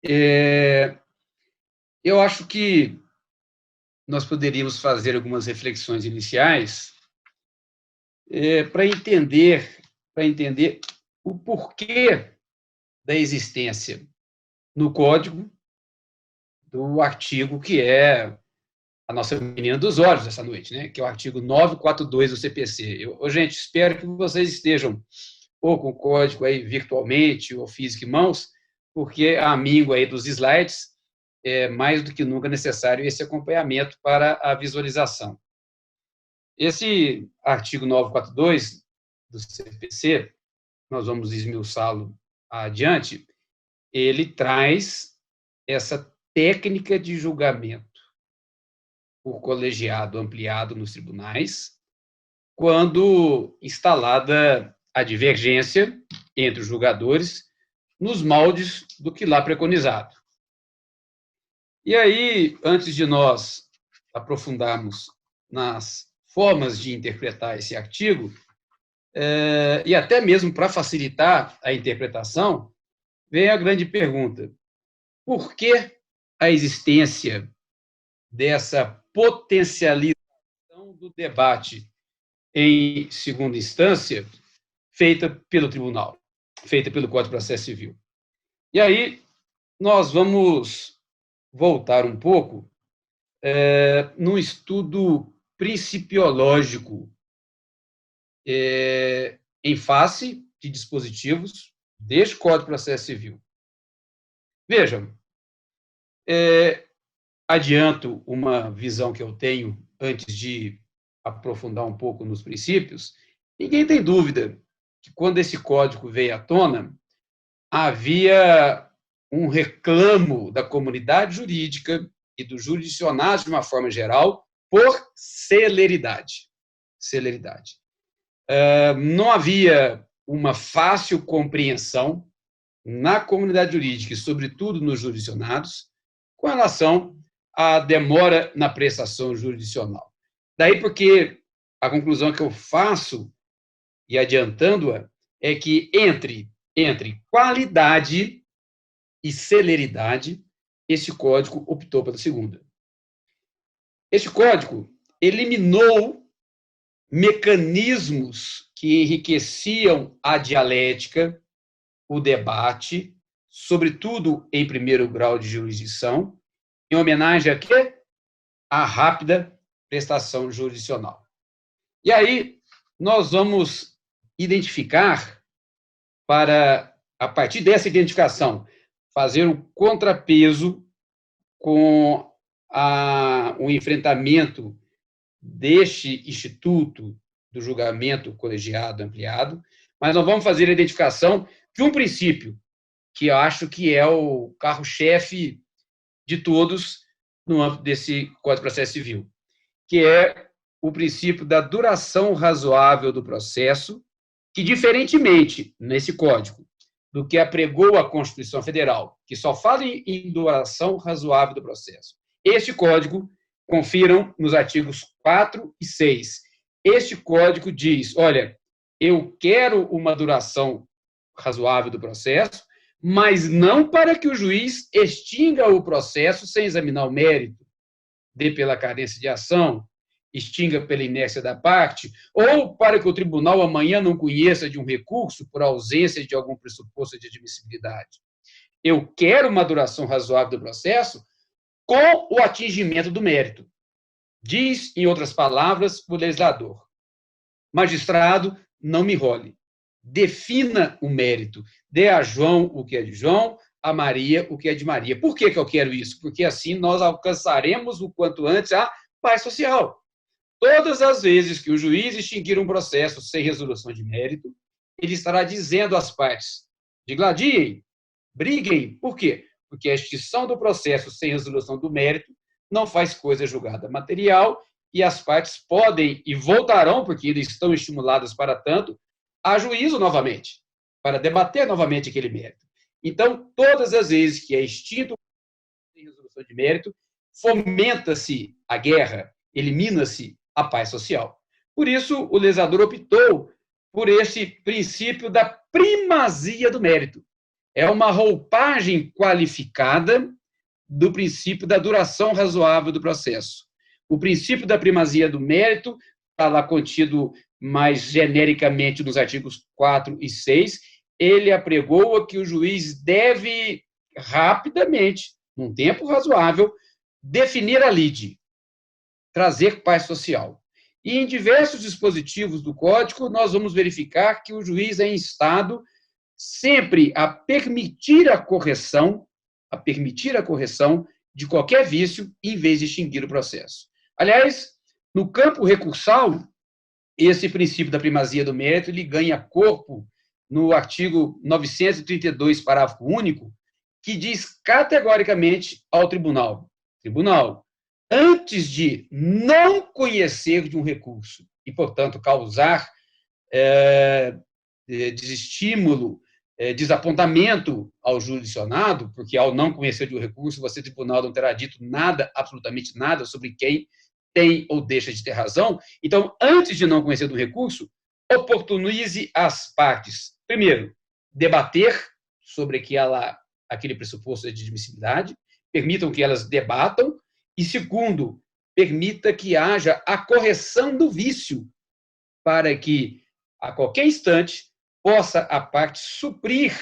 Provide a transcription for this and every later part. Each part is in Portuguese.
Eu acho que nós poderíamos fazer algumas reflexões iniciais para entender o porquê da existência no código do artigo que é a nossa menina dos olhos essa noite, né? Que é o artigo 942 do CPC. Gente, espero que vocês estejam ou com o código aí virtualmente ou físico em mãos, porque a míngua aí dos slides é mais do que nunca necessário esse acompanhamento para a visualização. Esse artigo 942 do CPC, nós vamos esmiuçá-lo adiante, ele traz essa técnica de julgamento por colegiado ampliado nos tribunais, quando instalada a divergência entre os julgadores nos moldes do que lá preconizado. E aí, antes de nós aprofundarmos nas formas de interpretar esse artigo, e até mesmo para facilitar a interpretação, vem a grande pergunta: por que a existência dessa potencialização do debate em segunda instância feita pelo tribunal, feita pelo Código de Processo Civil? E aí nós vamos voltar um pouco num estudo principiológico em face de dispositivos deste Código de Processo Civil. Vejam, adianto uma visão que eu tenho antes de aprofundar um pouco nos princípios. Ninguém tem dúvida que quando esse código veio à tona, havia um reclamo da comunidade jurídica e dos jurisdicionados, de uma forma geral, por celeridade. Não havia uma fácil compreensão na comunidade jurídica e, sobretudo, nos jurisdicionados, com relação à demora na prestação jurisdicional. Daí porque a conclusão que eu faço, e adiantando-a, é que entre qualidade e celeridade, esse código optou pela segunda. Esse código eliminou mecanismos que enriqueciam a dialética, o debate, sobretudo em primeiro grau de jurisdição, em homenagem a quê? A rápida prestação jurisdicional. E aí nós vamos identificar, para, a partir dessa identificação, fazer um contrapeso com o enfrentamento deste instituto do julgamento colegiado ampliado, mas nós vamos fazer a identificação de um princípio que eu acho que é o carro-chefe de todos no âmbito desse Código de Processo Civil, que é o princípio da duração razoável do processo, que, diferentemente nesse código do que apregou a Constituição Federal, que só fala em duração razoável do processo, este código, confiram nos artigos 4 e 6, este código diz, olha, eu quero uma duração razoável do processo, mas não para que o juiz extinga o processo sem examinar o mérito, dê pela carência de ação, extinga pela inércia da parte, ou para que o tribunal amanhã não conheça de um recurso por ausência de algum pressuposto de admissibilidade. Eu quero uma duração razoável do processo com o atingimento do mérito. Diz, em outras palavras, o legislador: magistrado, não me enrole. Defina o mérito. Dê a João o que é de João, a Maria o que é de Maria. Por que eu quero isso? Porque assim nós alcançaremos o quanto antes a paz social. Todas as vezes que o juiz extinguir um processo sem resolução de mérito, ele estará dizendo às partes: digladiem, briguem. Por quê? Porque a extinção do processo sem resolução do mérito não faz coisa julgada material e as partes podem e voltarão, porque ainda estão estimuladas para tanto, a juízo novamente, para debater novamente aquele mérito. Então, todas as vezes que é extinto sem resolução de mérito, fomenta-se a guerra, elimina-se a paz social. Por isso, o legislador optou por esse princípio da primazia do mérito. é uma roupagem qualificada do princípio da duração razoável do processo. O princípio da primazia do mérito está lá contido mais genericamente nos artigos 4 e 6, ele apregoa que o juiz deve rapidamente, num tempo razoável, definir a lide, trazer paz social. E em diversos dispositivos do Código, nós vamos verificar que o juiz é instado sempre a permitir a correção de qualquer vício, em vez de extinguir o processo. Aliás, no campo recursal, esse princípio da primazia do mérito ele ganha corpo no artigo 932, parágrafo único, que diz categoricamente ao tribunal, antes de não conhecer de um recurso e, portanto, causar desestímulo, desapontamento ao jurisdicionado, porque ao não conhecer de um recurso, você, tribunal, não terá dito nada, absolutamente nada, sobre quem tem ou deixa de ter razão. Então, antes de não conhecer do recurso, oportunize as partes. Primeiro, debater sobre aquele pressuposto de admissibilidade, permitam que elas debatam, e segundo, permita que haja a correção do vício, para que, a qualquer instante, possa a parte suprir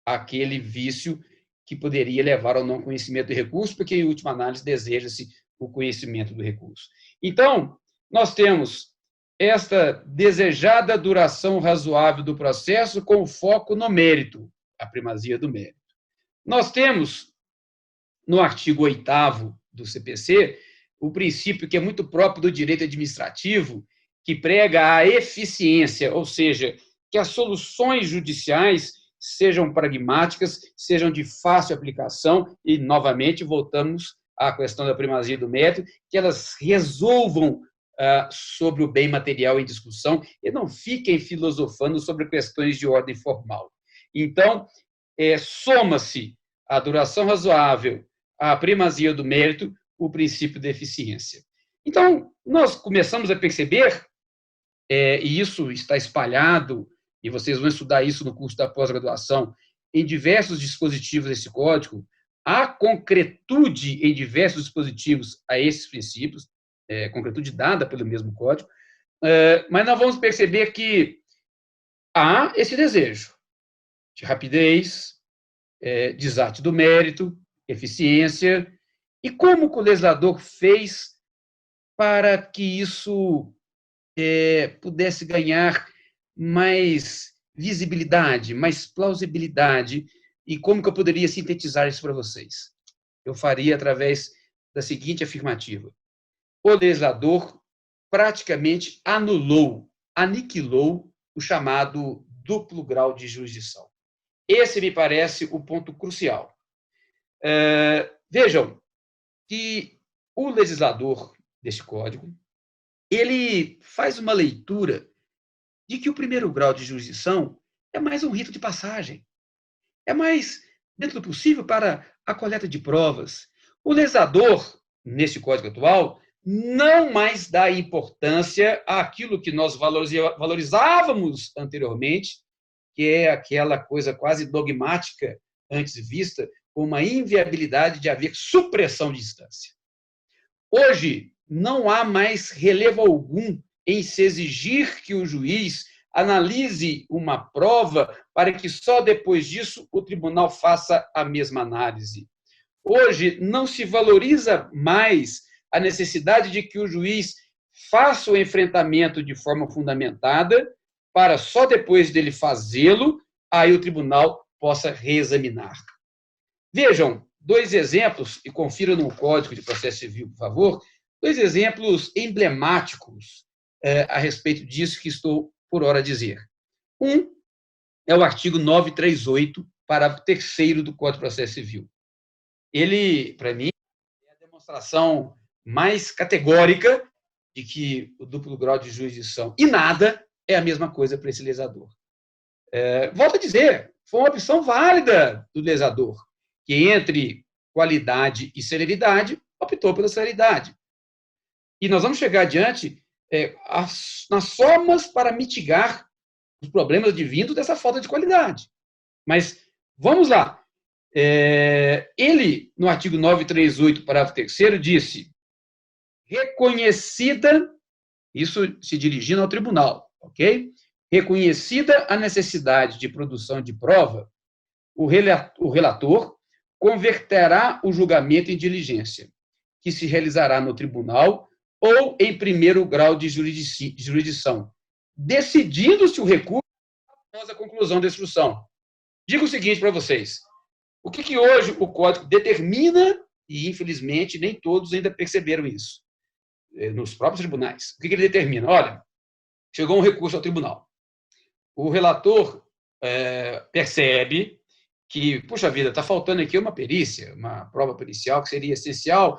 aquele vício que poderia levar ao não conhecimento do recurso, porque, em última análise, deseja-se o conhecimento do recurso. Então, nós temos esta desejada duração razoável do processo com foco no mérito, a primazia do mérito. Nós temos, no artigo 8º do CPC, o princípio que é muito próprio do direito administrativo, que prega a eficiência, ou seja, que as soluções judiciais sejam pragmáticas, sejam de fácil aplicação, e, novamente, voltamos à questão da primazia do mérito, que elas resolvam sobre o bem material em discussão e não fiquem filosofando sobre questões de ordem formal. Então, soma-se a duração razoável, a primazia do mérito, o princípio da eficiência. Então, nós começamos a perceber, e isso está espalhado, e vocês vão estudar isso no curso da pós-graduação, em diversos dispositivos desse código, há concretude em diversos dispositivos a esses princípios, concretude dada pelo mesmo código, mas nós vamos perceber que há esse desejo de rapidez, desarte do mérito, eficiência, e como o legislador fez para que isso pudesse ganhar mais visibilidade, mais plausibilidade, e como que eu poderia sintetizar isso para vocês? Eu faria através da seguinte afirmativa: o legislador praticamente aniquilou o chamado duplo grau de jurisdição. Esse me parece o ponto crucial. Vejam que o legislador deste código, ele faz uma leitura de que o primeiro grau de jurisdição é mais um rito de passagem, é mais, dentro do possível, para a coleta de provas. O legislador, neste código atual, não mais dá importância àquilo que nós valorizávamos anteriormente, que é aquela coisa quase dogmática, antes vista, como uma inviabilidade de haver supressão de instância. Hoje, não há mais relevo algum em se exigir que o juiz analise uma prova para que só depois disso o tribunal faça a mesma análise. Hoje, não se valoriza mais a necessidade de que o juiz faça o enfrentamento de forma fundamentada, para só depois dele fazê-lo, aí o tribunal possa reexaminar. Vejam, 2 exemplos, e confiram no Código de Processo Civil, por favor, 2 exemplos emblemáticos a respeito disso que estou por hora a dizer. Um é o artigo 938, parágrafo 3º do Código de Processo Civil. Ele, para mim, é a demonstração mais categórica de que o duplo grau de jurisdição e nada é a mesma coisa para esse legislador. Volto a dizer, foi uma opção válida do legislador, que entre qualidade e celeridade, optou pela celeridade. E nós vamos chegar adiante nas somas para mitigar os problemas advindos dessa falta de qualidade. Mas Vamos lá. Ele, no artigo 938, parágrafo 3º, disse: reconhecida, isso se dirigindo ao tribunal, ok? Reconhecida a necessidade de produção de prova, o relator converterá o julgamento em diligência, que se realizará no tribunal ou em primeiro grau de jurisdição, decidindo-se o recurso após a conclusão da instrução. Digo o seguinte para vocês: o que hoje o Código determina, e infelizmente nem todos ainda perceberam isso, nos próprios tribunais. O que ele determina? Olha, chegou um recurso ao tribunal. O relator percebe que, puxa vida, está faltando aqui uma perícia, uma prova pericial que seria essencial.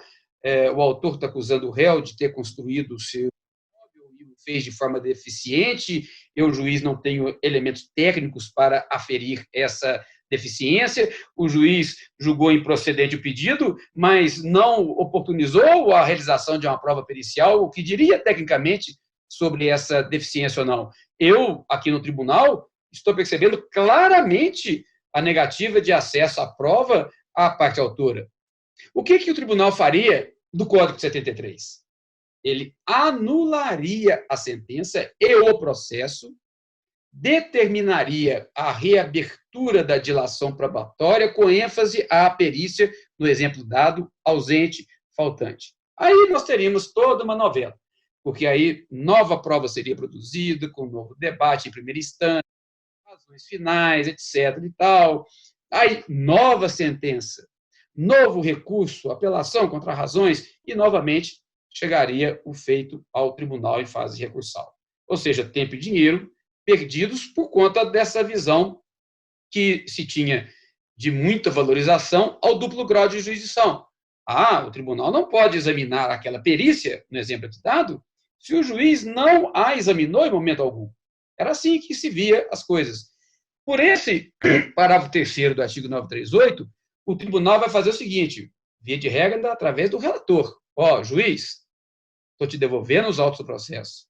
O autor está acusando o réu de ter construído o seu imóvel e o fez de forma deficiente. Eu, juiz, não tenho elementos técnicos para aferir essa deficiência. O juiz julgou improcedente o pedido, mas não oportunizou a realização de uma prova pericial, o que diria tecnicamente sobre essa deficiência ou não. Eu, aqui no tribunal, estou percebendo claramente a negativa de acesso à prova à parte autora. O que o tribunal faria do Código de 73? Ele anularia a sentença e o processo, determinaria a reabertura da dilação probatória com ênfase à perícia, no exemplo dado, ausente, faltante. Aí nós teríamos toda uma novela, porque aí nova prova seria produzida, com novo debate em primeira instância, razões finais, etc. e tal. Aí, nova sentença, novo recurso, apelação contra razões, e novamente chegaria o feito ao tribunal em fase recursal. Ou seja, tempo e dinheiro perdidos por conta dessa visão que se tinha de muita valorização ao duplo grau de jurisdição. O tribunal não pode examinar aquela perícia, no exemplo aqui dado, se o juiz não a examinou em momento algum. Era assim que se via as coisas. Por esse parágrafo 3º do artigo 938, o tribunal vai fazer o seguinte, via de regra, através do relator. Juiz, estou te devolvendo os autos do processo.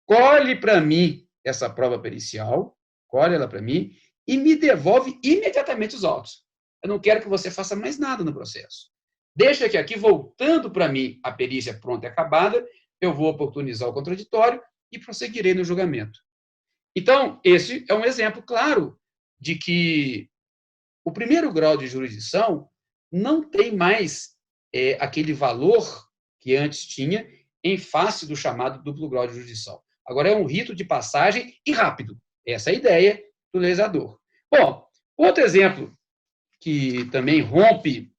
Colhe para mim essa prova pericial, colhe ela para mim, e me devolve imediatamente os autos. Eu não quero que você faça mais nada no processo. Deixa que aqui, voltando para mim, a perícia pronta e acabada, eu vou oportunizar o contraditório e prosseguirei no julgamento. Então, esse é um exemplo claro de que o primeiro grau de jurisdição não tem mais aquele valor que antes tinha em face do chamado duplo grau de jurisdição. Agora é um rito de passagem e rápido. Essa é a ideia do legislador. Bom, outro exemplo que também rompe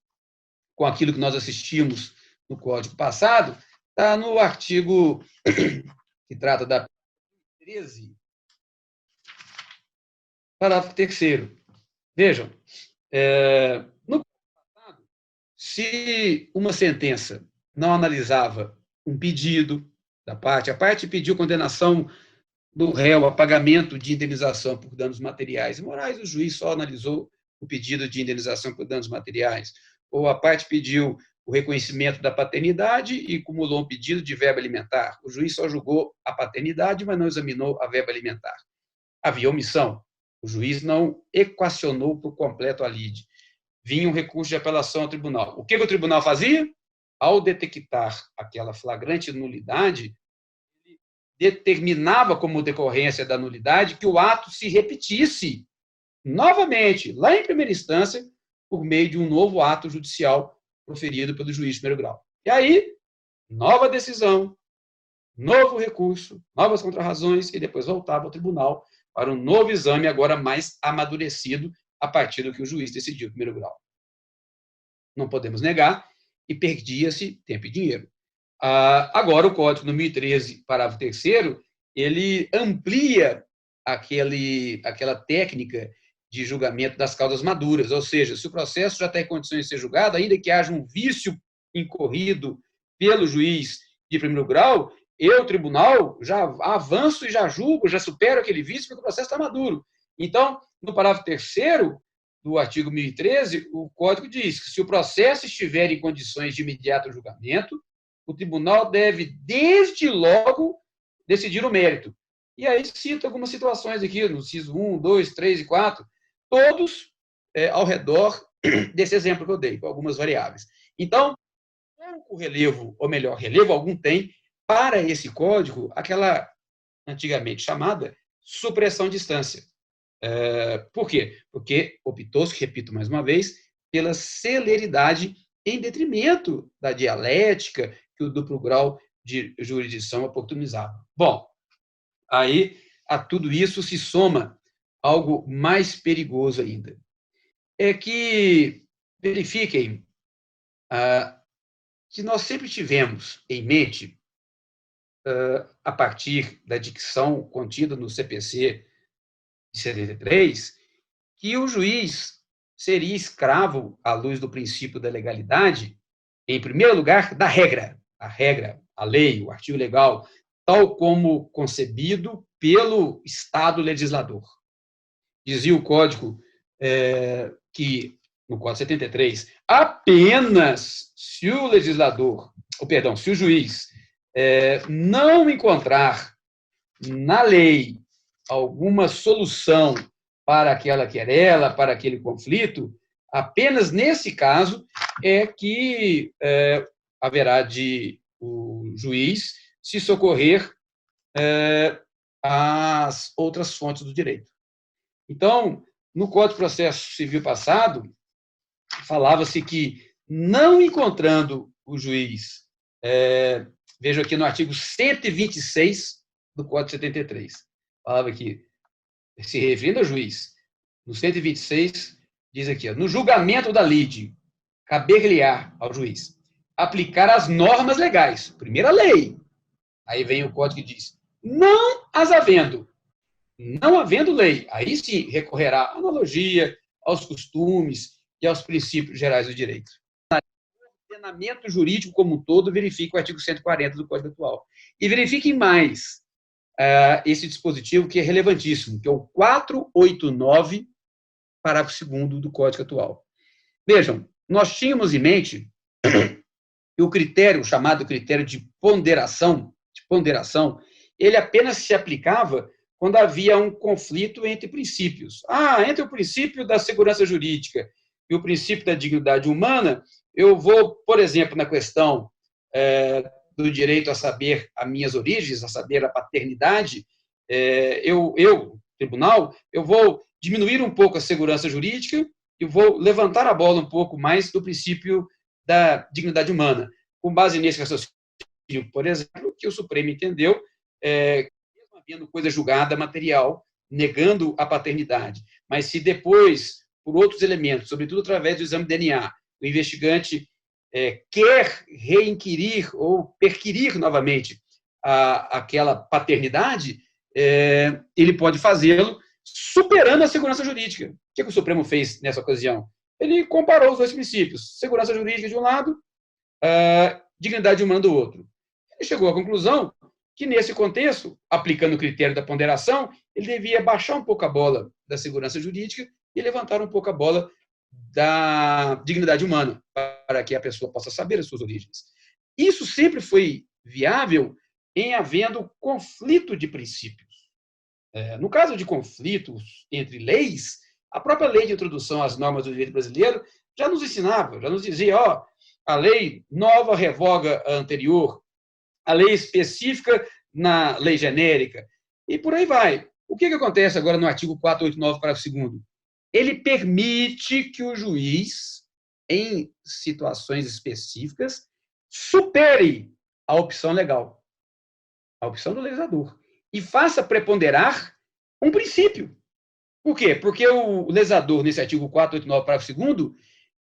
com aquilo que nós assistimos no Código passado está no artigo que trata da 13, parágrafo 3º. Vejam, no passado, se uma sentença não analisava um pedido da parte, a parte pediu condenação do réu a pagamento de indenização por danos materiais e morais, o juiz só analisou o pedido de indenização por danos materiais, ou a parte pediu o reconhecimento da paternidade e acumulou um pedido de verba alimentar, o juiz só julgou a paternidade, mas não examinou a verba alimentar. Havia omissão. O juiz não equacionou por completo a lide. Vinha um recurso de apelação ao tribunal. O que o tribunal fazia? Ao detectar aquela flagrante nulidade, ele determinava como decorrência da nulidade que o ato se repetisse novamente, lá em primeira instância, por meio de um novo ato judicial proferido pelo juiz de primeiro grau. E aí, nova decisão, novo recurso, novas contrarrazões, e depois voltava ao tribunal para um novo exame, agora mais amadurecido, a partir do que o juiz decidiu, primeiro grau. Não podemos negar, e perdia-se tempo e dinheiro. Agora, o Código, no 1013, parágrafo 3º, ele amplia aquela técnica de julgamento das causas maduras, ou seja, se o processo já está em condições de ser julgado, ainda que haja um vício incorrido pelo juiz de primeiro grau, eu, tribunal, já avanço e já julgo, já supero aquele vício, porque o processo está maduro. Então, no parágrafo 3º do artigo 1013, o Código diz que se o processo estiver em condições de imediato julgamento, o tribunal deve, desde logo, decidir o mérito. E aí cita algumas situações aqui, no inciso 1, 2, 3 e 4, todos ao redor desse exemplo que eu dei, com algumas variáveis. Então, pouco relevo, ou melhor, relevo algum tem para esse código aquela antigamente chamada supressão de instância. Por quê? Porque optou-se, repito mais uma vez, pela celeridade em detrimento da dialética que o duplo grau de jurisdição oportunizava. Bom, aí a tudo isso se soma algo mais perigoso ainda. É que, verifiquem, que nós sempre tivemos em mente, a partir da dicção contida no CPC de 73, que o juiz seria escravo, à luz do princípio da legalidade, em primeiro lugar, da regra. A regra, a lei, o artigo legal, tal como concebido pelo Estado legislador. Dizia o Código que, no Código 73, apenas se o legislador, ou perdão, se o juiz não encontrar na lei alguma solução para aquela querela, para aquele conflito, apenas nesse caso é que haverá de o juiz se socorrer às outras fontes do direito. Então, no Código de Processo Civil passado, falava-se que, não encontrando o juiz, vejo aqui no artigo 126 do Código 73, falava que, se referindo ao juiz, no 126, diz aqui, no julgamento da lide, caber-lhe-á ao juiz aplicar as normas legais, primeiro a lei, aí vem o Código que diz, não as havendo, não havendo lei, aí sim recorrerá à analogia, aos costumes e aos princípios gerais do direito. O ordenamento jurídico como um todo verifica o artigo 140 do Código atual. E verifiquem mais esse dispositivo que é relevantíssimo, que é o 489, parágrafo 2º do Código atual. Vejam, nós tínhamos em mente que o critério, chamado critério de ponderação, ele apenas se aplicava quando havia um conflito entre princípios. Entre o princípio da segurança jurídica e o princípio da dignidade humana, eu vou, por exemplo, na questão do direito a saber as minhas origens, a saber a paternidade, tribunal, eu vou diminuir um pouco a segurança jurídica e vou levantar a bola um pouco mais do princípio da dignidade humana. Com base nesse raciocínio, por exemplo, que o Supremo entendeu, mesmo havendo coisa julgada material, negando a paternidade, mas se depois, por outros elementos, sobretudo através do exame de DNA, o investigante quer reinquirir ou perquirir novamente aquela paternidade, ele pode fazê-lo superando a segurança jurídica. O que o Supremo fez nessa ocasião? Ele comparou os dois princípios, segurança jurídica de um lado, dignidade humana do outro. Ele chegou à conclusão que, nesse contexto, aplicando o critério da ponderação, ele devia baixar um pouco a bola da segurança jurídica e levantar um pouco a bola da dignidade humana, para que a pessoa possa saber as suas origens. Isso sempre foi viável em havendo conflito de princípios. No caso de conflitos entre leis, a própria lei de introdução às normas do direito brasileiro já nos ensinava, já nos dizia, a lei nova revoga a anterior, a lei específica na lei genérica, e por aí vai. O que acontece agora no artigo 489, parágrafo 2º? Ele permite que o juiz, em situações específicas, supere a opção legal, a opção do legislador, e faça preponderar um princípio. Por quê? Porque o legislador, nesse artigo 489, parágrafo 2º,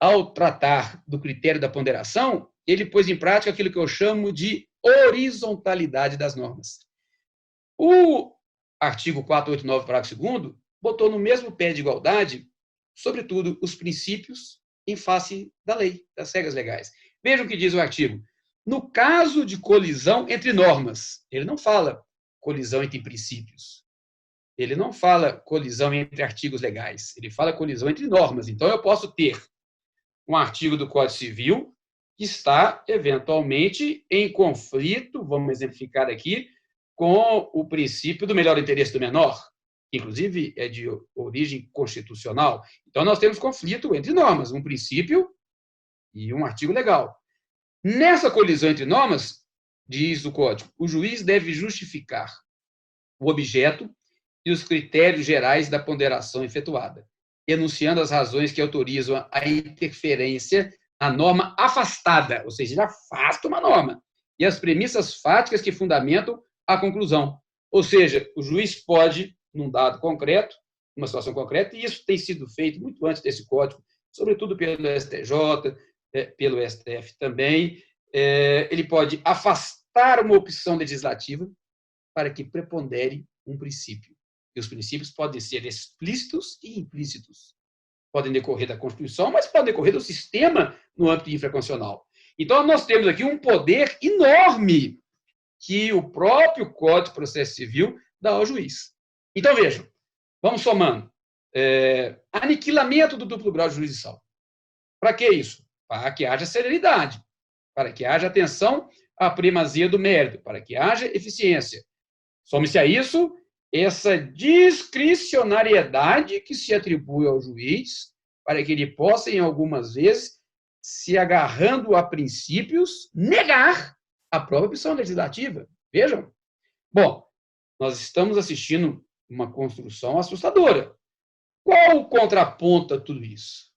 ao tratar do critério da ponderação, ele pôs em prática aquilo que eu chamo de horizontalidade das normas. O artigo 489, parágrafo 2º, botou no mesmo pé de igualdade, sobretudo, os princípios em face da lei, das regras legais. Vejam o que diz o artigo. No caso de colisão entre normas, ele não fala colisão entre princípios. Ele não fala colisão entre artigos legais. Ele fala colisão entre normas. Então, eu posso ter um artigo do Código Civil que está, eventualmente, em conflito, vamos exemplificar aqui, com o princípio do melhor interesse do menor. inclusive é de origem constitucional. Então, nós temos conflito entre normas, um princípio e um artigo legal. Nessa colisão entre normas, diz o Código, o juiz deve justificar o objeto e os critérios gerais da ponderação efetuada, enunciando as razões que autorizam a interferência na norma afastada, ou seja, ele afasta uma norma, e as premissas fáticas que fundamentam a conclusão. Ou seja, o juiz pode, num dado concreto, numa situação concreta, e isso tem sido feito muito antes desse Código, sobretudo pelo STJ, pelo STF também, ele pode afastar uma opção legislativa para que prepondere um princípio. E os princípios podem ser explícitos e implícitos. Podem decorrer da Constituição, mas podem decorrer do sistema no âmbito infraconstitucional. Então, nós temos aqui um poder enorme que o próprio Código de Processo Civil dá ao juiz. Então, vejam, vamos somando. Aniquilamento do duplo grau de jurisdição. Para que isso? Para que haja celeridade, para que haja atenção à primazia do mérito, para que haja eficiência. Some-se a isso essa discricionariedade que se atribui ao juiz, para que ele possa, em algumas vezes, se agarrando a princípios, negar a própria opção legislativa. Vejam. Bom, nós estamos assistindo uma construção assustadora. Qual contraponto a tudo isso?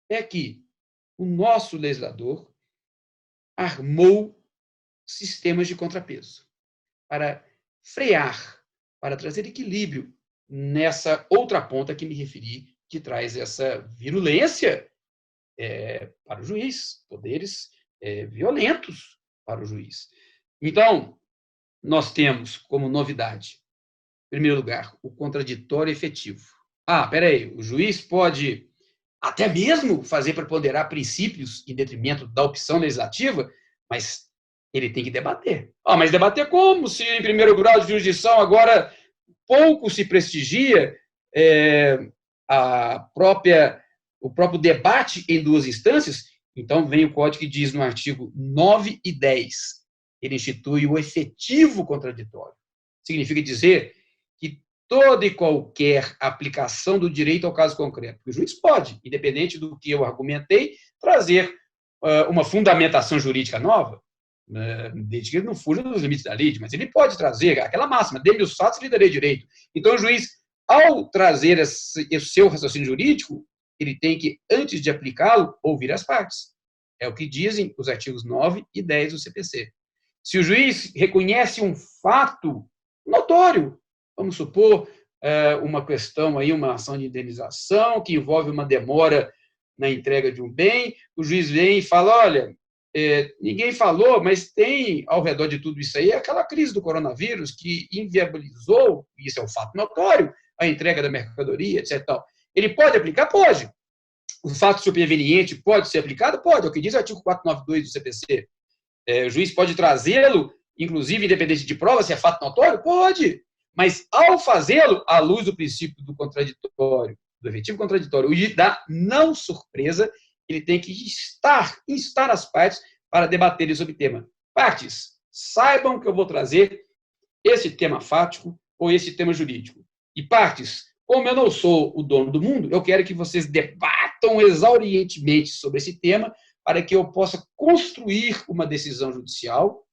É que o nosso legislador armou sistemas de contrapeso para frear, para trazer equilíbrio nessa outra ponta que me referi, que traz essa virulência para o juiz, poderes violentos para o juiz. Então, nós temos como novidade, em primeiro lugar, o contraditório efetivo. Peraí, o juiz pode até mesmo fazer preponderar princípios em detrimento da opção legislativa, mas ele tem que debater. Mas debater como? Se em primeiro grau de jurisdição agora pouco se prestigia o próprio debate em duas instâncias, então vem o Código que diz no artigo 9 e 10, ele institui o efetivo contraditório. Significa dizer que toda e qualquer aplicação do direito ao caso concreto, o juiz pode, independente do que eu argumentei, trazer uma fundamentação jurídica nova, desde que ele não fuja dos limites da lei, mas ele pode trazer aquela máxima, dê-me os fatos e lhe darei direito. Então, o juiz, ao trazer esse seu raciocínio jurídico, ele tem que, antes de aplicá-lo, ouvir as partes. É o que dizem os artigos 9 e 10 do CPC. Se o juiz reconhece um fato notório, vamos supor uma questão aí, uma ação de indenização que envolve uma demora na entrega de um bem, o juiz vem e fala, olha, ninguém falou, mas tem ao redor de tudo isso aí aquela crise do coronavírus que inviabilizou, e isso é um fato notório, a entrega da mercadoria, etc. Ele pode aplicar? Pode. O fato superveniente pode ser aplicado? Pode. É o que diz o artigo 492 do CPC. O juiz pode trazê-lo, inclusive, independente de prova, se é fato notório? Pode. Mas, ao fazê-lo, à luz do princípio do contraditório, do efetivo contraditório, e da não surpresa, ele tem que instar as partes para debaterem sobre o tema. Partes, saibam que eu vou trazer esse tema fático ou esse tema jurídico. E partes, como eu não sou o dono do mundo, eu quero que vocês debatam exaurientemente sobre esse tema para que eu possa construir uma decisão judicial.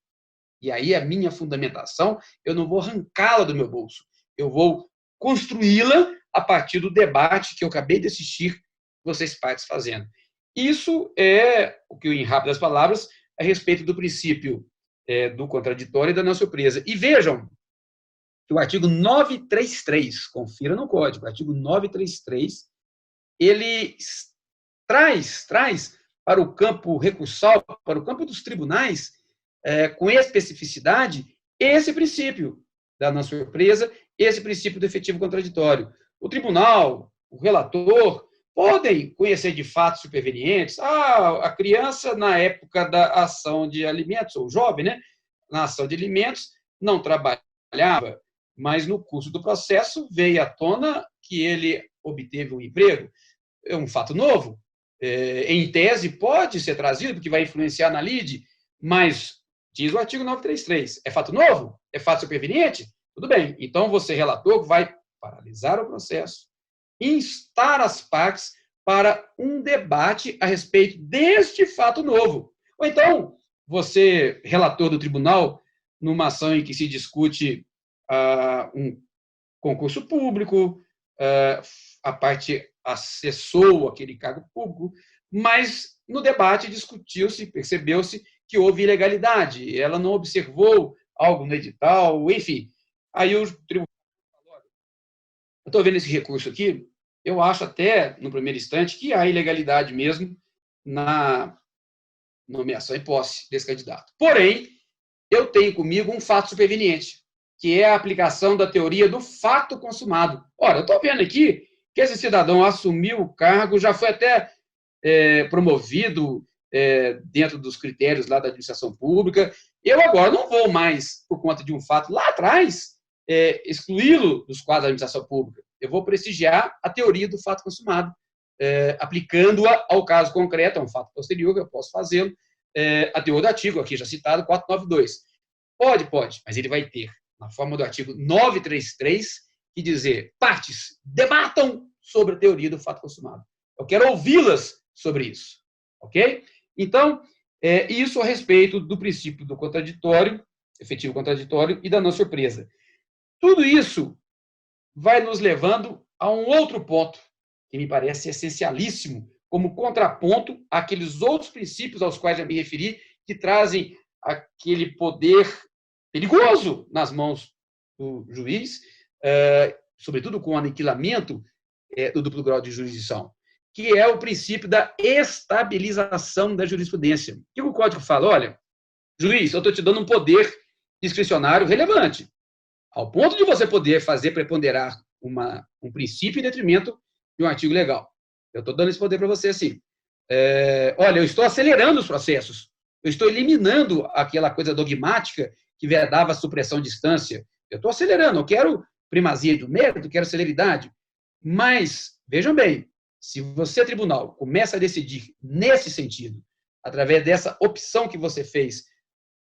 E aí a minha fundamentação, eu não vou arrancá-la do meu bolso. Eu vou construí-la a partir do debate que eu acabei de assistir vocês partes fazendo. Isso é o que, em rápidas palavras, a respeito do princípio do contraditório e da não surpresa. E vejam que o artigo 933, confira no Código, o artigo 933, ele traz para o campo recursal, para o campo dos tribunais, com especificidade, esse princípio da não surpresa, esse princípio do efetivo contraditório. O tribunal, o relator, podem conhecer de fatos supervenientes. A criança, na época da ação de alimentos, ou o jovem, né, na ação de alimentos, não trabalhava, mas no curso do processo veio à tona que ele obteve um emprego. É um fato novo. Em tese, pode ser trazido, porque vai influenciar na lide, mas diz o artigo 933. É fato novo? É fato superveniente? Tudo bem. Então, você, relator, vai paralisar o processo, instar as partes para um debate a respeito deste fato novo. Ou então, você, relator do tribunal, numa ação em que se discute um concurso público, a parte acessou aquele cargo público, mas no debate discutiu-se, percebeu-se que houve ilegalidade, ela não observou algo no edital, enfim. Aí o tribunal falou, eu estou vendo esse recurso aqui, eu acho até, no primeiro instante, que há ilegalidade mesmo na nomeação e posse desse candidato. Porém, eu tenho comigo um fato superveniente, que é a aplicação da teoria do fato consumado. Ora, eu estou vendo aqui que esse cidadão assumiu o cargo, já foi até promovido dentro dos critérios lá da administração pública. Eu agora não vou mais, por conta de um fato lá atrás, excluí-lo dos quadros da administração pública. Eu vou prestigiar a teoria do fato consumado, aplicando-a ao caso concreto, é um fato posterior, eu posso fazê-lo, a teoria do artigo, aqui já citado, 492. Pode, mas ele vai ter, na forma do artigo 933, que dizer, partes, debatam sobre a teoria do fato consumado. Eu quero ouvi-las sobre isso, ok? Então, isso a respeito do princípio do contraditório, efetivo contraditório, e da não surpresa. Tudo isso vai nos levando a um outro ponto, que me parece essencialíssimo, como contraponto àqueles outros princípios aos quais já me referi, que trazem aquele poder perigoso nas mãos do juiz, sobretudo com o aniquilamento do duplo grau de jurisdição, que é o princípio da estabilização da jurisprudência. O que o Código fala? Olha, juiz, eu estou te dando um poder discricionário relevante, ao ponto de você poder fazer preponderar um princípio em detrimento de um artigo legal. Eu estou dando esse poder para você, assim. Olha, eu estou acelerando os processos, eu estou eliminando aquela coisa dogmática que vedava a supressão de instância. Eu estou acelerando, eu quero primazia do mérito, quero celeridade. Mas, vejam bem, se você, tribunal, começa a decidir nesse sentido, através dessa opção que você fez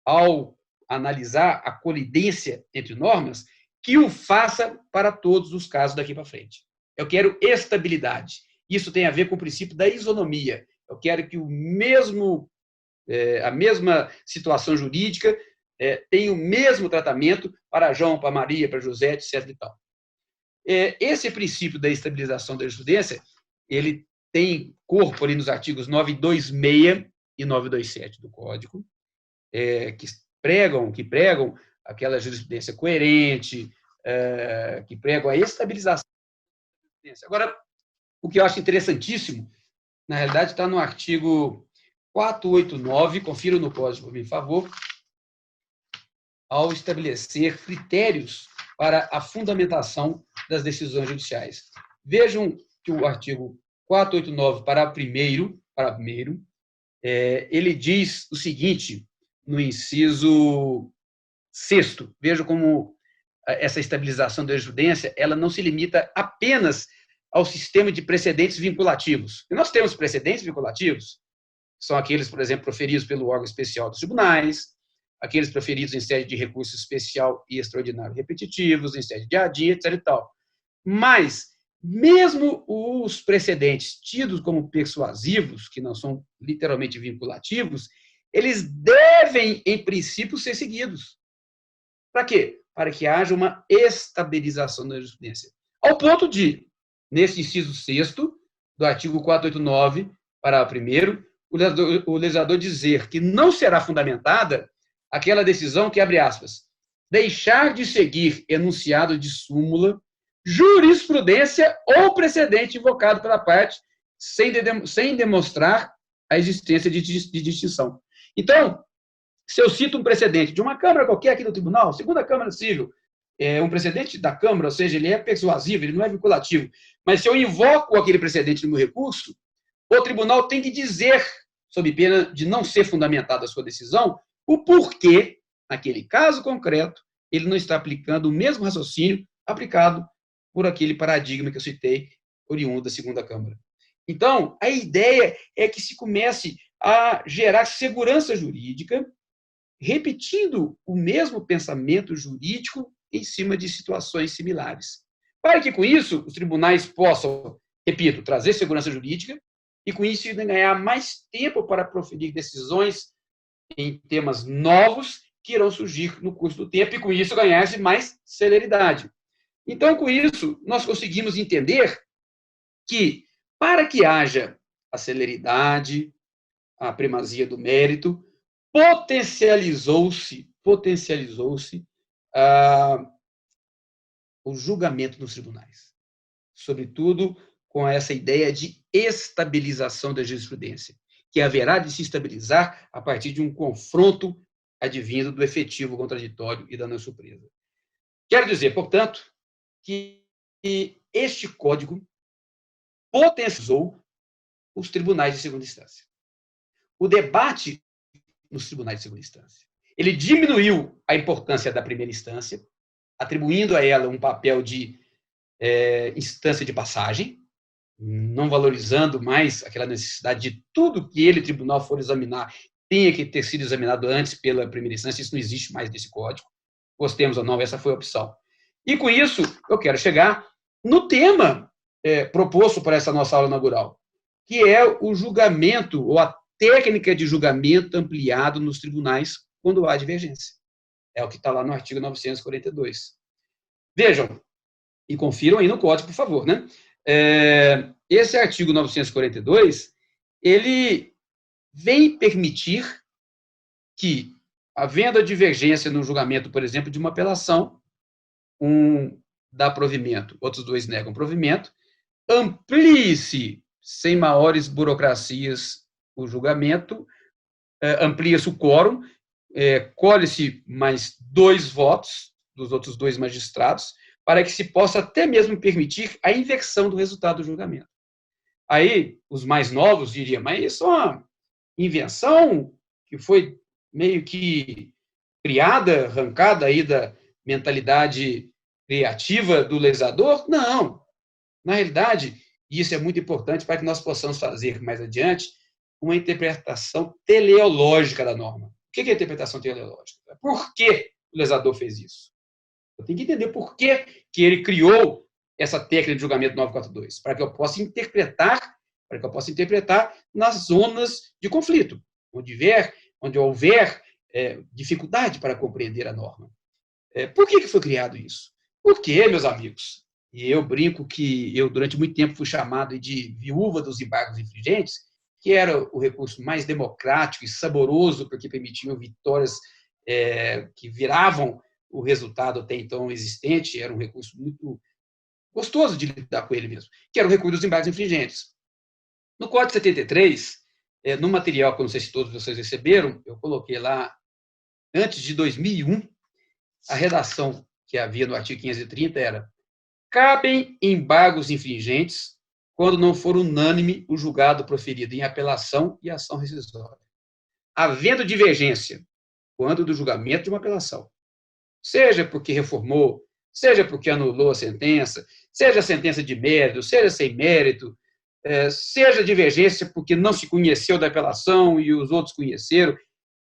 ao analisar a colidência entre normas, que o faça para todos os casos daqui para frente. Eu quero estabilidade. Isso tem a ver com o princípio da isonomia. Eu quero que a mesma situação jurídica tenha o mesmo tratamento para João, para Maria, para José, etc. E tal. Esse princípio da estabilização da jurisprudência, ele tem corpo ali nos artigos 926 e 927 do Código, que pregam aquela jurisprudência coerente, que pregam a estabilização da jurisprudência. Agora, o que eu acho interessantíssimo, na realidade, está no artigo 489, confira no Código, por favor, ao estabelecer critérios para a fundamentação das decisões judiciais. Vejam que o artigo 489, parágrafo 1º, ele diz o seguinte, no inciso 6º, vejam como essa estabilização da jurisprudência, ela não se limita apenas ao sistema de precedentes vinculativos. E nós temos precedentes vinculativos, são aqueles, por exemplo, proferidos pelo órgão especial dos tribunais, aqueles proferidos em sede de recurso especial e extraordinário repetitivos, em sede de ADI, etc. E tal. Mas, mesmo os precedentes tidos como persuasivos, que não são literalmente vinculativos, eles devem, em princípio, ser seguidos. Para quê? Para que haja uma estabilização da jurisprudência. Ao ponto de, nesse inciso 6º do artigo 489, parágrafo 1º, o legislador dizer que não será fundamentada aquela decisão que, abre aspas, deixar de seguir enunciado de súmula, jurisprudência ou precedente invocado pela parte sem demonstrar a existência de distinção. Então, se eu cito um precedente de uma Câmara qualquer aqui no Tribunal, segunda Câmara Civil, um precedente da Câmara, ou seja, ele é persuasivo, ele não é vinculativo, mas se eu invoco aquele precedente no meu recurso, o tribunal tem que dizer, sob pena de não ser fundamentada a sua decisão, o porquê, naquele caso concreto, ele não está aplicando o mesmo raciocínio aplicado por aquele paradigma que eu citei, oriundo da segunda Câmara. Então, a ideia é que se comece a gerar segurança jurídica, repetindo o mesmo pensamento jurídico em cima de situações similares. para que, com isso, os tribunais possam, repito, trazer segurança jurídica e, com isso, ganhar mais tempo para proferir decisões em temas novos que irão surgir no curso do tempo e, com isso, ganhar-se mais celeridade. Então, com isso, nós conseguimos entender que, para que haja a celeridade, a primazia do mérito, potencializou-se o julgamento nos tribunais, sobretudo com essa ideia de estabilização da jurisprudência, que haverá de se estabilizar a partir de um confronto advindo do efetivo contraditório e da não surpresa. Quero dizer, portanto, que este código potencializou os tribunais de segunda instância. O debate nos tribunais de segunda instância. Ele diminuiu a importância da primeira instância, atribuindo a ela um papel de instância de passagem, não valorizando mais aquela necessidade de tudo que ele, tribunal, for examinar, tenha que ter sido examinado antes pela primeira instância. Isso não existe mais nesse código. Gostemos ou não, essa foi a opção. E, com isso, eu quero chegar no tema proposto para essa nossa aula inaugural, que é o julgamento, ou a técnica de julgamento ampliado nos tribunais quando há divergência. É o que está lá no artigo 942. Vejam, e confiram aí no código, por favor, né? Esse artigo 942, ele vem permitir que, havendo a divergência no julgamento, por exemplo, de uma apelação, um dá provimento, outros dois negam provimento, amplie-se, sem maiores burocracias, o julgamento, amplia-se o quórum, colhe-se mais 2 votos dos outros 2 magistrados, para que se possa até mesmo permitir a inversão do resultado do julgamento. Aí, os mais novos diriam, mas isso é uma invenção que foi meio que criada, arrancada aí da mentalidade criativa do legislador? Não. Na realidade, isso é muito importante para que nós possamos fazer mais adiante uma interpretação teleológica da norma. O que é a interpretação teleológica? Por que o legislador fez isso? Eu tenho que entender por que ele criou essa técnica de julgamento 942, para que eu possa interpretar nas zonas de conflito, onde houver dificuldade para compreender a norma. Por que foi criado isso? Porque, meus amigos, e eu brinco que eu, durante muito tempo, fui chamado de viúva dos embargos infringentes, que era o recurso mais democrático e saboroso, porque permitiam vitórias que viravam o resultado até então existente, era um recurso muito gostoso de lidar com ele mesmo, que era o recurso dos embargos infringentes. No Código 73, no material que eu não sei se todos vocês receberam, eu coloquei lá, antes de 2001, a redação que havia no artigo 530 era: cabem embargos infringentes quando não for unânime o julgado proferido em apelação e ação rescisória. Havendo divergência quando do julgamento de uma apelação, seja porque reformou, seja porque anulou a sentença, seja a sentença de mérito, seja sem mérito, seja divergência porque não se conheceu da apelação e os outros conheceram,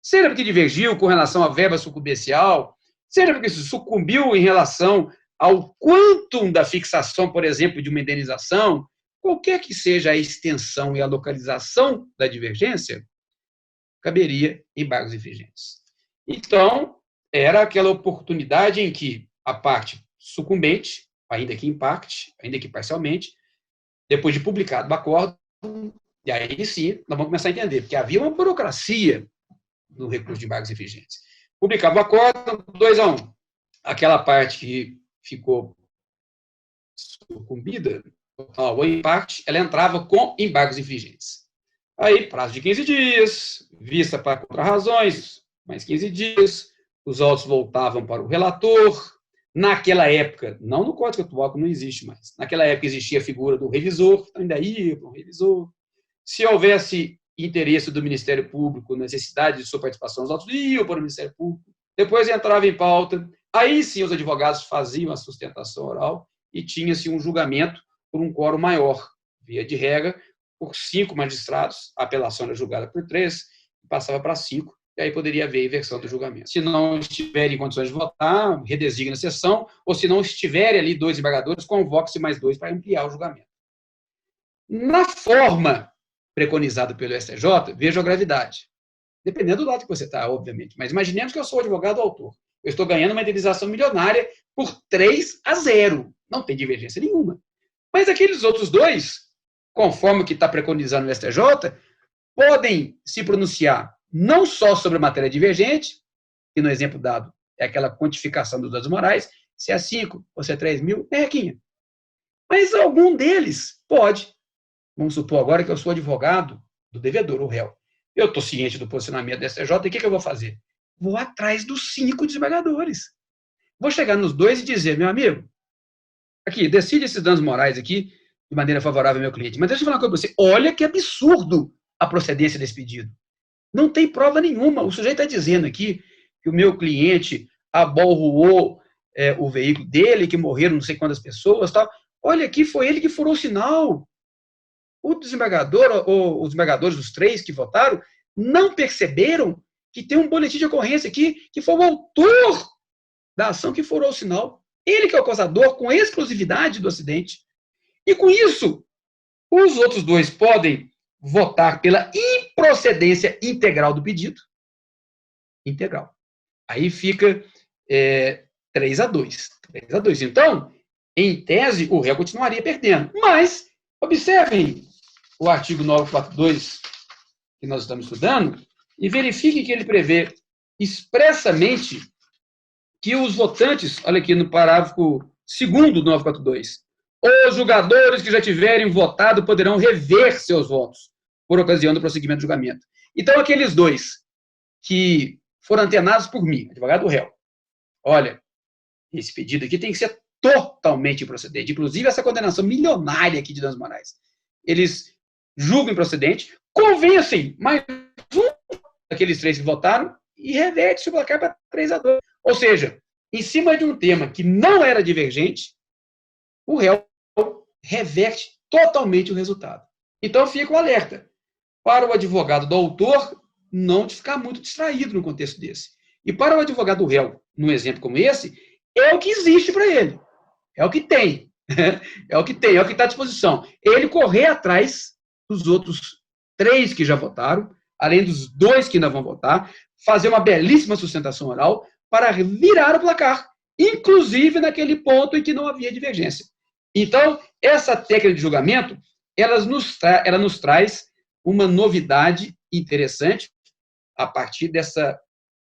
seja porque divergiu com relação à verba sucumbencial, seja porque se sucumbiu em relação ao quantum da fixação, por exemplo, de uma indenização, qualquer que seja a extensão e a localização da divergência, caberia embargos infringentes. Então, era aquela oportunidade em que a parte sucumbente, ainda que em parte, ainda que parcialmente, depois de publicado o acordo, e aí sim, nós vamos começar a entender, porque havia uma burocracia no recurso de embargos infringentes. Publicava o acordo, 2-1. Aquela parte que ficou sucumbida, ou em parte, ela entrava com embargos infringentes. Aí, prazo de 15 dias, vista para contrarrazões, mais 15 dias, os autos voltavam para o relator. Naquela época, não no Código atual, que não existe mais, naquela época existia a figura do revisor, então ainda ia para o revisor. Se houvesse interesse do Ministério Público, necessidade de sua participação, os autos iam para o Ministério Público, depois entrava em pauta, aí sim os advogados faziam a sustentação oral e tinha-se um julgamento por um quórum maior, via de regra, por 5 magistrados, a apelação era julgada por 3, passava para 5, e aí poderia haver inversão do julgamento. Se não estiverem em condições de votar, redesigna a sessão, ou se não estiverem ali 2 desembargadores, convoque-se mais 2 para ampliar o julgamento. Na forma preconizada pelo STJ, veja a gravidade. Dependendo do lado que você está, obviamente. Mas imaginemos que eu sou advogado autor. Eu estou ganhando uma indenização milionária por 3-0. Não tem divergência nenhuma. Mas aqueles outros 2, conforme o que está preconizando no STJ, podem se pronunciar não só sobre a matéria divergente, que no exemplo dado é aquela quantificação dos danos morais, se é 5 ou se é 3 mil, é requinha. Mas algum deles pode. Vamos supor agora que eu sou advogado do devedor, o réu. Eu estou ciente do posicionamento da STJ, e o que eu vou fazer? Vou atrás dos 5 desembargadores. Vou chegar nos 2 e dizer, meu amigo, aqui, decide esses danos morais aqui de maneira favorável ao meu cliente. Mas deixa eu falar uma coisa para você. Olha que absurdo a procedência desse pedido. Não tem prova nenhuma. O sujeito está dizendo aqui que o meu cliente abalroou o veículo dele, que morreram não sei quantas pessoas. Tal. Olha aqui, foi ele que furou o sinal. O desembargador, ou os desembargadores, os 3 que votaram, não perceberam que tem um boletim de ocorrência aqui, que foi o autor da ação que furou o sinal. Ele que é o causador, com exclusividade do acidente. E com isso, os outros 2 podem votar pela improcedência integral do pedido. Integral. Aí fica 3-2. 3-2. Então, em tese, o réu continuaria perdendo. Mas, observem o artigo 942 que nós estamos estudando e verifiquem que ele prevê expressamente que os votantes, olha aqui no parágrafo 2º do 942, os julgadores que já tiverem votado poderão rever seus votos por ocasião do prosseguimento do julgamento. Então, aqueles 2 que foram antenados por mim, advogado do réu, olha, esse pedido aqui tem que ser totalmente improcedente, inclusive essa condenação milionária aqui de danos morais. Eles julgam improcedente, convencem mais um daqueles 3 que votaram e reverte o placar para 3-2. Ou seja, em cima de um tema que não era divergente, o réu reverte totalmente o resultado. Então, fica o alerta para o advogado do autor não ficar muito distraído no contexto desse. E para o advogado do réu, num exemplo como esse, é o que existe para ele. É o que tem. É o que tem, é o que está à disposição. Ele correr atrás dos outros 3 que já votaram, além dos 2 que ainda vão votar, fazer uma belíssima sustentação oral para virar o placar, inclusive naquele ponto em que não havia divergência. Então, essa técnica de julgamento, ela nos traz uma novidade interessante a partir desse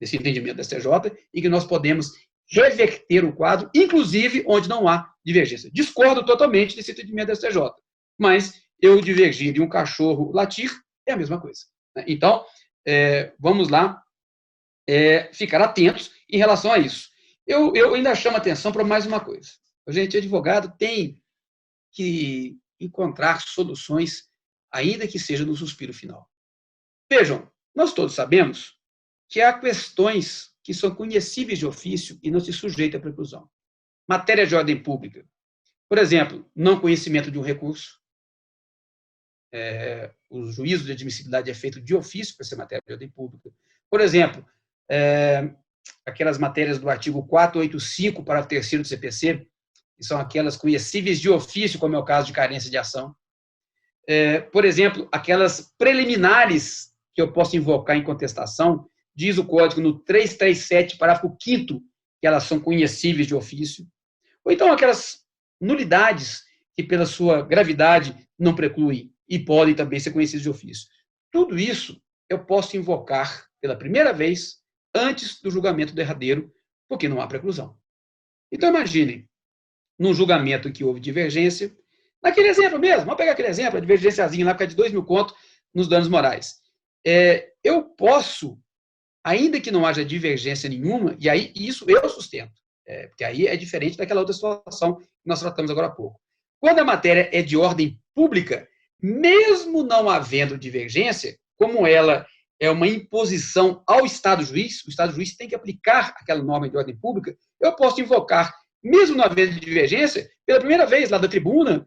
entendimento da STJ, em que nós podemos reverter o quadro, inclusive onde não há divergência. Discordo totalmente desse entendimento da STJ, mas eu divergir de um cachorro latir é a mesma coisa. Então, vamos lá ficar atentos em relação a isso. Eu ainda chamo a atenção para mais uma coisa. A gente, advogado, tem que encontrar soluções, ainda que seja no suspiro final. Vejam, nós todos sabemos que há questões que são conhecíveis de ofício e não se sujeitam à preclusão. Matéria de ordem pública. Por exemplo, não conhecimento de um recurso. O juízo de admissibilidade é feito de ofício para ser matéria de ordem pública. Por exemplo, aquelas matérias do artigo 485, parágrafo 3º do CPC, que são aquelas conhecíveis de ofício, como é o caso de carência de ação. Por exemplo, aquelas preliminares que eu posso invocar em contestação, diz o Código no 337, parágrafo 5º, que elas são conhecíveis de ofício. Ou então aquelas nulidades que, pela sua gravidade, não precluem e podem também ser conhecidas de ofício. Tudo isso eu posso invocar pela primeira vez antes do julgamento derradeiro, porque não há preclusão. Então, imaginem, num julgamento em que houve divergência, naquele exemplo mesmo, vamos pegar aquele exemplo, a divergênciazinha lá, por causa de 2.000 contos nos danos morais. Eu posso, ainda que não haja divergência nenhuma, e aí isso eu sustento, porque aí é diferente daquela outra situação que nós tratamos agora há pouco. Quando a matéria é de ordem pública, mesmo não havendo divergência, como ela é uma imposição ao Estado-juiz, o Estado-juiz tem que aplicar aquela norma de ordem pública, eu posso invocar, mesmo não havendo divergência, pela primeira vez lá da tribuna,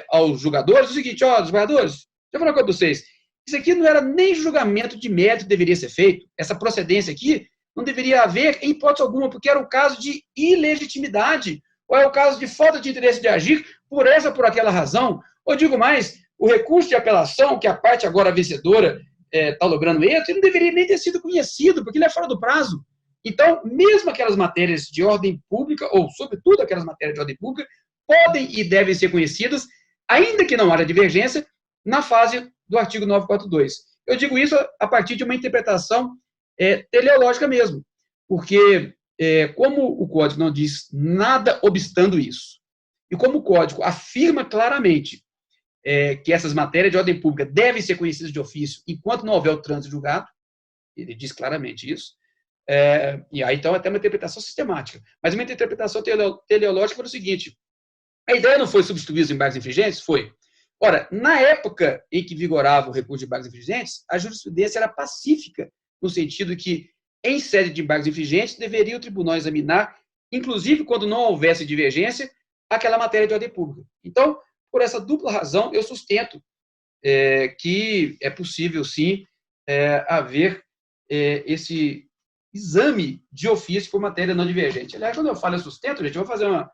aos julgadores, o seguinte, ó, julgadores, deixa eu falar uma coisa para vocês, Isso aqui não era nem julgamento de mérito que deveria ser feito. Essa procedência aqui não deveria haver em hipótese alguma, porque era o caso de ilegitimidade, ou é o caso de falta de interesse de agir por essa ou por aquela razão. Ou digo mais, o recurso de apelação, que a parte agora vencedora está logrando êxito, ele não deveria nem ter sido conhecido, porque ele é fora do prazo. Então, mesmo aquelas matérias de ordem pública, ou sobretudo aquelas matérias de ordem pública, podem e devem ser conhecidas, ainda que não haja divergência, na fase do artigo 942. Eu digo isso a partir de uma interpretação teleológica mesmo, porque como o Código não diz nada obstando isso, e como o Código afirma claramente que essas matérias de ordem pública devem ser conhecidas de ofício enquanto não houver o trânsito julgado, ele diz claramente isso, e aí então até uma interpretação sistemática, mas uma interpretação teleológica foi o seguinte: a ideia não foi substituir os embargos infringentes? Foi. Ora, na época em que vigorava o recurso de embargos infringentes, a jurisprudência era pacífica, no sentido que, em sede de embargos infringentes, deveria o tribunal examinar, inclusive quando não houvesse divergência, aquela matéria de ordem pública. Então, por essa dupla razão, eu sustento que é possível, sim, haver esse exame de ofício por matéria não divergente. Aliás, quando eu falo eu sustento, gente, eu vou fazer uma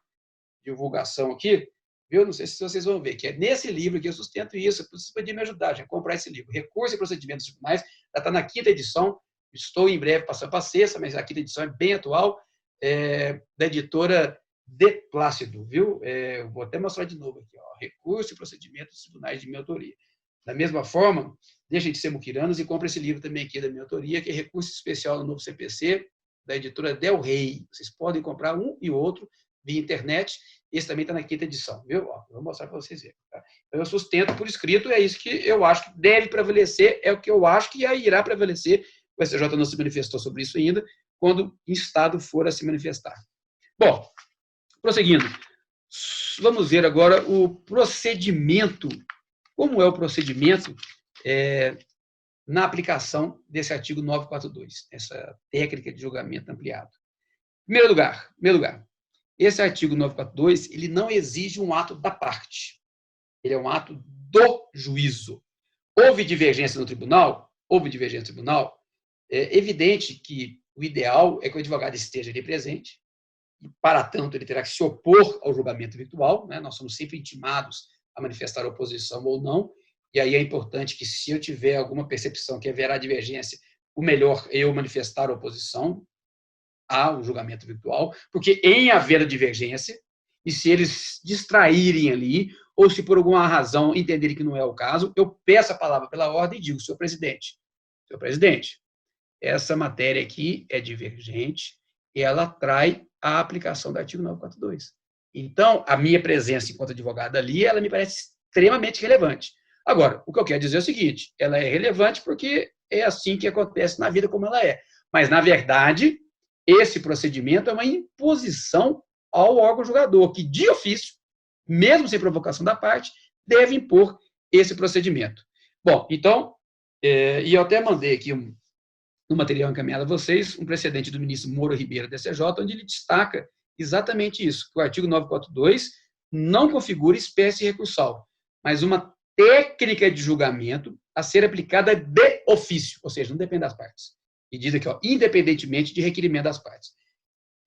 divulgação aqui, eu não sei se vocês vão ver, que é nesse livro que eu sustento isso. Vocês podem me ajudar, já comprar esse livro, Recurso e Procedimentos Tribunais, já está na 5ª edição, estou em breve passando para a 6ª, mas a 5ª edição é bem atual, da editora De Plácido, viu? Eu vou até mostrar de novo aqui, ó, Recurso e Procedimentos Tribunais de minha autoria. Da mesma forma, deixem de ser muquiranos e compre esse livro também aqui da minha autoria, que é Recurso Especial no Novo CPC, da editora Del Rey. Vocês podem comprar um e outro via internet. Esse também está na 5ª edição, viu? Ó, vou mostrar para vocês verem. Tá? Então, eu sustento por escrito, é isso que eu acho que deve prevalecer, é o que eu acho que irá prevalecer. O STJ não se manifestou sobre isso ainda, quando instado for a se manifestar. Bom, prosseguindo, vamos ver agora o procedimento. Como é o procedimento na aplicação desse artigo 942, essa técnica de julgamento ampliado? Em primeiro lugar, esse artigo 942, ele não exige um ato da parte. Ele é um ato do juízo. Houve divergência no tribunal? Houve divergência no tribunal? É evidente que o ideal é que o advogado esteja ali presente, e, para tanto, ele terá que se opor ao julgamento virtual, né? Nós somos sempre intimados a manifestar oposição ou não, e aí é importante que, se eu tiver alguma percepção que haverá divergência, o melhor é eu manifestar oposição ao julgamento virtual, porque em haver divergência, e se eles distraírem ali, ou se por alguma razão entenderem que não é o caso, eu peço a palavra pela ordem e digo: senhor presidente, essa matéria aqui é divergente e ela atrai a aplicação do artigo 942. Então, a minha presença enquanto advogado ali, ela me parece extremamente relevante. Agora, o que eu quero dizer é o seguinte: ela é relevante porque é assim que acontece na vida como ela é. Mas, na verdade, esse procedimento é uma imposição ao órgão julgador, que, de ofício, mesmo sem provocação da parte, deve impor esse procedimento. Bom, então, e eu até mandei aqui no material encaminhado a vocês, um precedente do ministro Moura Ribeiro, da CJ, onde ele destaca exatamente isso, que o artigo 942 não configura espécie recursal, mas uma técnica de julgamento a ser aplicada de ofício, ou seja, não depende das partes. E diz aqui, ó, independentemente de requerimento das partes.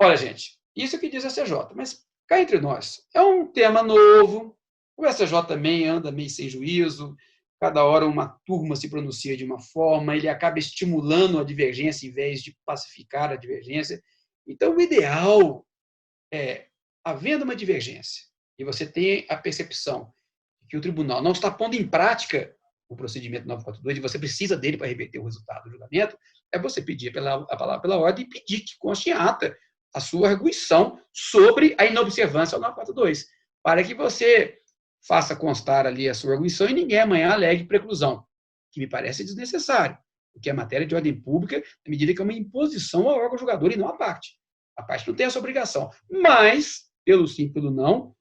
Olha, gente, isso é o que diz a CJ, mas cá entre nós, é um tema novo, o STJ também anda meio sem juízo, cada hora uma turma se pronuncia de uma forma, ele acaba estimulando a divergência em vez de pacificar a divergência. Então, o ideal é, havendo uma divergência, e você tem a percepção que o tribunal não está pondo em prática o procedimento 942, e você precisa dele para reverter o resultado do julgamento, é você pedir a palavra pela ordem e pedir que conste em ata a sua arguição sobre a inobservância ao 942, para que você faça constar ali a sua arguição e ninguém amanhã alegue preclusão, que me parece desnecessário, porque é matéria de ordem pública, na medida que é uma imposição ao órgão julgador e não à parte. A parte não tem essa obrigação, mas, pelo sim, pelo não,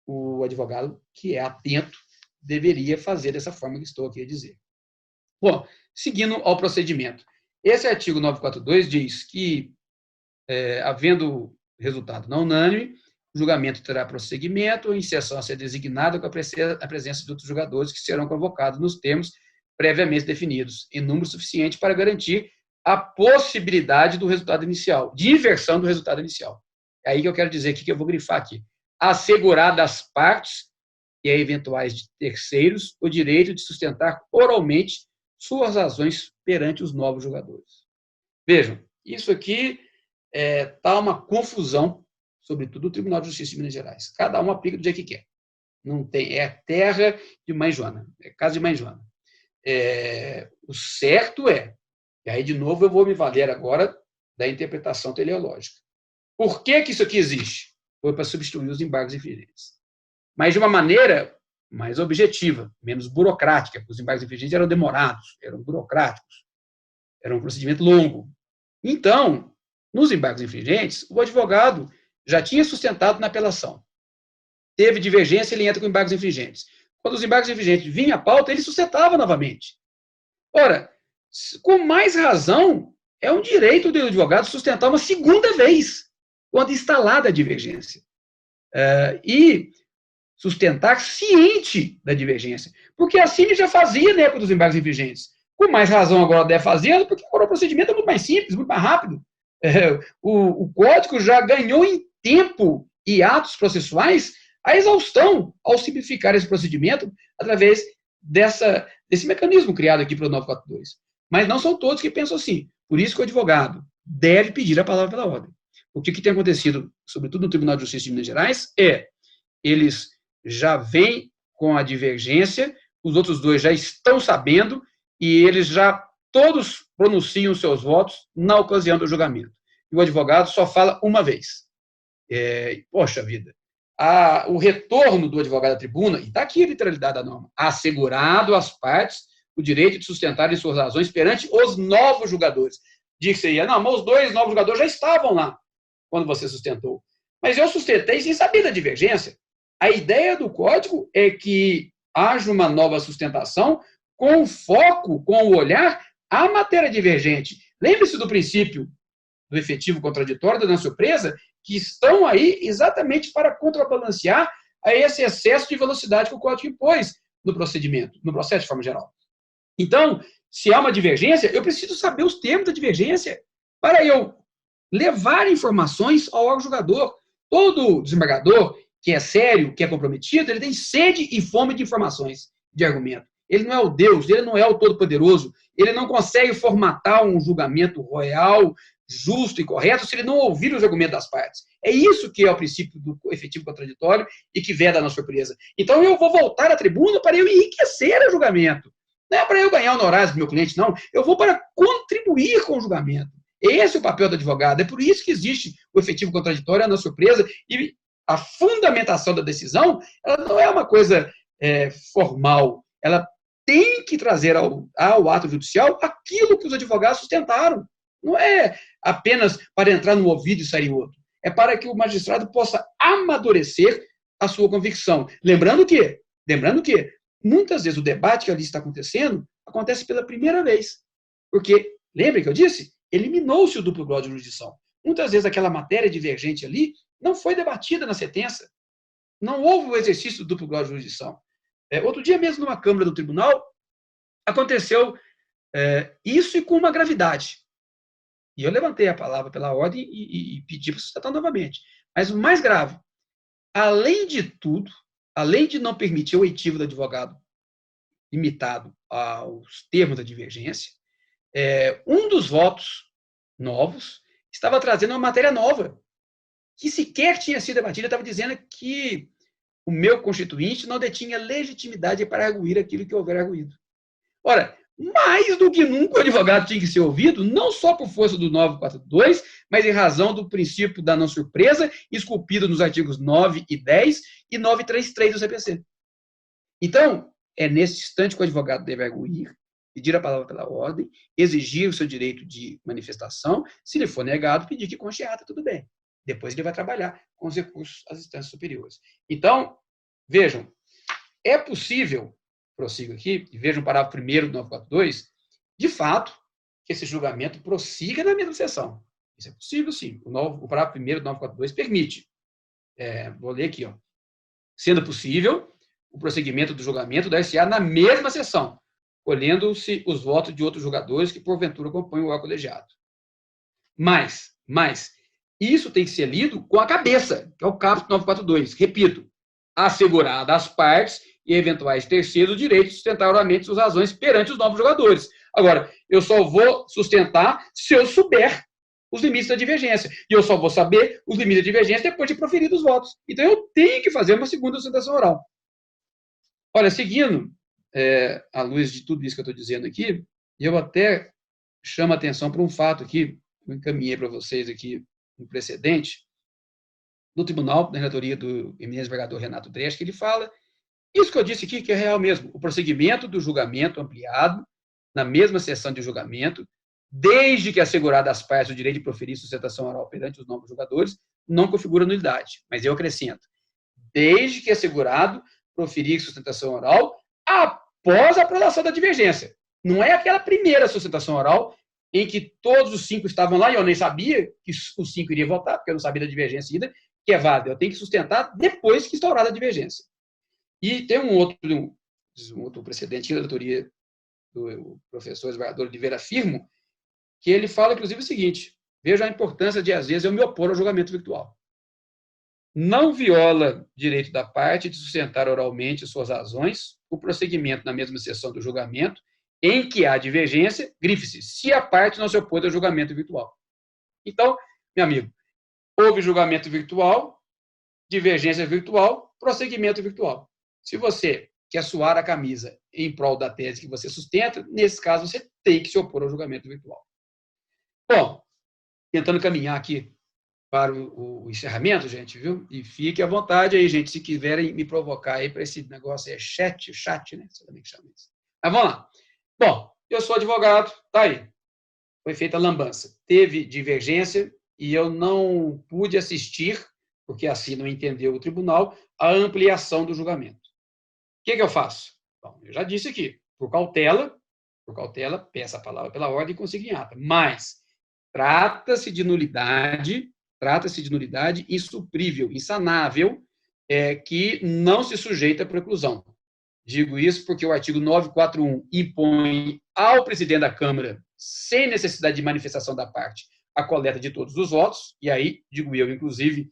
o advogado que é atento deveria fazer dessa forma que estou aqui a dizer. Bom, seguindo ao procedimento. Esse artigo 942 diz que, havendo resultado não unânime, o julgamento terá prosseguimento, em sessão a ser designada com a presença de outros julgadores que serão convocados nos termos previamente definidos, em número suficiente para garantir a possibilidade do resultado inicial, de inversão do resultado inicial. É aí que eu quero dizer que eu vou grifar aqui. Assegurar das partes e a eventuais terceiros o direito de sustentar oralmente suas razões perante os novos jogadores. Vejam, isso aqui está uma confusão, sobretudo o Tribunal de Justiça de Minas Gerais. Cada um aplica do jeito que quer. Não tem, é terra de mãe Joana, é casa de mãe Joana. O certo e aí de novo eu vou me valer agora da interpretação teleológica. Por que isso aqui existe? Foi para substituir os embargos infringentes. Mas de uma maneira mais objetiva, menos burocrática, porque os embargos infringentes eram demorados, eram burocráticos, era um procedimento longo. Então, nos embargos infringentes, o advogado já tinha sustentado na apelação. Teve divergência, ele entra com embargos infringentes. Quando os embargos infringentes vinham à pauta, ele sustentava novamente. Ora, com mais razão, é um direito do advogado sustentar uma segunda vez, quando instalada a divergência. E sustentar ciente da divergência. Porque assim ele já fazia na época dos embargos infringentes. Com mais razão agora deve fazê-lo, porque agora o procedimento é muito mais simples, muito mais rápido. O Código já ganhou em tempo e atos processuais a exaustão ao simplificar esse procedimento através desse mecanismo criado aqui pelo 942. Mas não são todos que pensam assim. Por isso que o advogado deve pedir a palavra pela ordem. O que tem acontecido, sobretudo no Tribunal de Justiça de Minas Gerais, eles já vêm com a divergência, os outros dois já estão sabendo e eles já todos pronunciam seus votos na ocasião do julgamento. E o advogado só fala uma vez. Poxa vida. O retorno do advogado à tribuna, e está aqui a literalidade da norma, assegurado às partes o direito de sustentarem suas razões perante os novos julgadores. Diz-se, não, mas os dois novos julgadores já estavam lá quando você sustentou. Mas eu sustentei sem saber da divergência. A ideia do Código é que haja uma nova sustentação com foco, com o olhar à matéria divergente. Lembre-se do princípio do efetivo contraditório, da não surpresa, que estão aí exatamente para contrabalancear a esse excesso de velocidade que o Código impôs no procedimento, no processo de forma geral. Então, se há uma divergência, eu preciso saber os termos da divergência para eu levar informações ao órgão julgador. Todo desembargador que é sério, que é comprometido, ele tem sede e fome de informações, de argumento. Ele não é o Deus, ele não é o Todo-Poderoso, ele não consegue formatar um julgamento royal, justo e correto se ele não ouvir os argumentos das partes. É isso que é o princípio do efetivo contraditório e que veda na surpresa. Então eu vou voltar à tribuna para eu enriquecer o julgamento. Não é para eu ganhar honorários do meu cliente, não. Eu vou para contribuir com o julgamento. Esse é o papel do advogado. É por isso que existe o efetivo contraditório, a não surpresa, e a fundamentação da decisão, ela não é uma coisa formal. Ela tem que trazer ao ato judicial aquilo que os advogados sustentaram. Não é apenas para entrar num ouvido e sair em outro. É para que o magistrado possa amadurecer a sua convicção. Lembrando que muitas vezes o debate que ali está acontecendo acontece pela primeira vez. Porque, lembra que eu disse? Eliminou-se o duplo grau de jurisdição. Muitas vezes aquela matéria divergente ali não foi debatida na sentença. Não houve o exercício do duplo grau de jurisdição. Outro dia mesmo, numa Câmara do Tribunal, aconteceu isso e com uma gravidade. E eu levantei a palavra pela ordem e pedi para sustentar novamente. Mas o mais grave, além de tudo, além de não permitir o oitivo do advogado limitado aos termos da divergência, um dos votos novos estava trazendo uma matéria nova, que sequer tinha sido debatida, estava dizendo que o meu constituinte não detinha legitimidade para arguir aquilo que houver arguído. Ora, mais do que nunca o advogado tinha que ser ouvido, não só por força do 942, mas em razão do princípio da não surpresa, esculpido nos artigos 9 e 10 e 933 do CPC. Então, é nesse instante que o advogado deve arguir, pedir a palavra pela ordem, exigir o seu direito de manifestação, se lhe for negado, pedir que conste em ata, tudo bem. Depois ele vai trabalhar com os recursos às instâncias superiores. Então, vejam, é possível, prossigo aqui, e vejam o parágrafo 1º do 942, de fato, que esse julgamento prossiga na mesma sessão. Isso é possível, sim. O parágrafo 1º do 942 permite. Vou ler aqui, ó. Sendo possível, o prosseguimento do julgamento deve-se-á na mesma sessão, colhendo-se os votos de outros jogadores que, porventura, compõem o órgão colegiado. Mas, isso tem que ser lido com a cabeça, que é o caput 942. Repito, assegurada às partes e eventuais terceiros o direito de sustentar oralmente suas razões perante os novos jogadores. Agora, eu só vou sustentar se eu souber os limites da divergência. E eu só vou saber os limites da divergência depois de proferidos os votos. Então, eu tenho que fazer uma segunda sustentação oral. Olha, seguindo, à luz de tudo isso que eu estou dizendo aqui, eu até chamo a atenção para um fato aqui, eu encaminhei para vocês aqui um precedente, do Tribunal, da relatoria do eminente desembargador Renato Dresch, que ele fala isso que eu disse aqui, que é real mesmo, o prosseguimento do julgamento ampliado, na mesma sessão de julgamento, desde que assegurada às partes o direito de proferir sustentação oral perante os novos jogadores, não configura nulidade. Mas eu acrescento, desde que assegurado proferir sustentação oral após a aprovação da divergência. Não é aquela primeira sustentação oral em que todos os 5 estavam lá e eu nem sabia que os 5 iriam votar, porque eu não sabia da divergência ainda, que é válida. Eu tenho que sustentar depois que instaurada a divergência. E tem um outro precedente da relatoria do professor desembargador Oliveira Firmo, que ele fala, inclusive, o seguinte, veja a importância de, às vezes, eu me opor ao julgamento virtual. Não viola direito da parte de sustentar oralmente suas razões o prosseguimento na mesma sessão do julgamento em que há divergência, grife-se, se a parte não se opõe ao julgamento virtual. Então, meu amigo, houve julgamento virtual, divergência virtual, prosseguimento virtual. Se você quer suar a camisa em prol da tese que você sustenta, nesse caso você tem que se opor ao julgamento virtual. Bom, tentando caminhar aqui para o encerramento, gente, viu? E fique à vontade aí, gente, se quiserem me provocar aí para esse negócio, chat, né? Você também chama isso. Mas vamos lá. Bom, eu sou advogado, tá aí. Foi feita a lambança. Teve divergência e eu não pude assistir, porque assim não entendeu o tribunal, a ampliação do julgamento. O que eu faço? Bom, eu já disse aqui, por cautela, peça a palavra pela ordem e consiga em ata. Mas trata-se de nulidade insuprível, insanável, que não se sujeita à preclusão. Digo isso porque o artigo 941 impõe ao presidente da Câmara, sem necessidade de manifestação da parte, a coleta de todos os votos, e aí, digo eu, inclusive,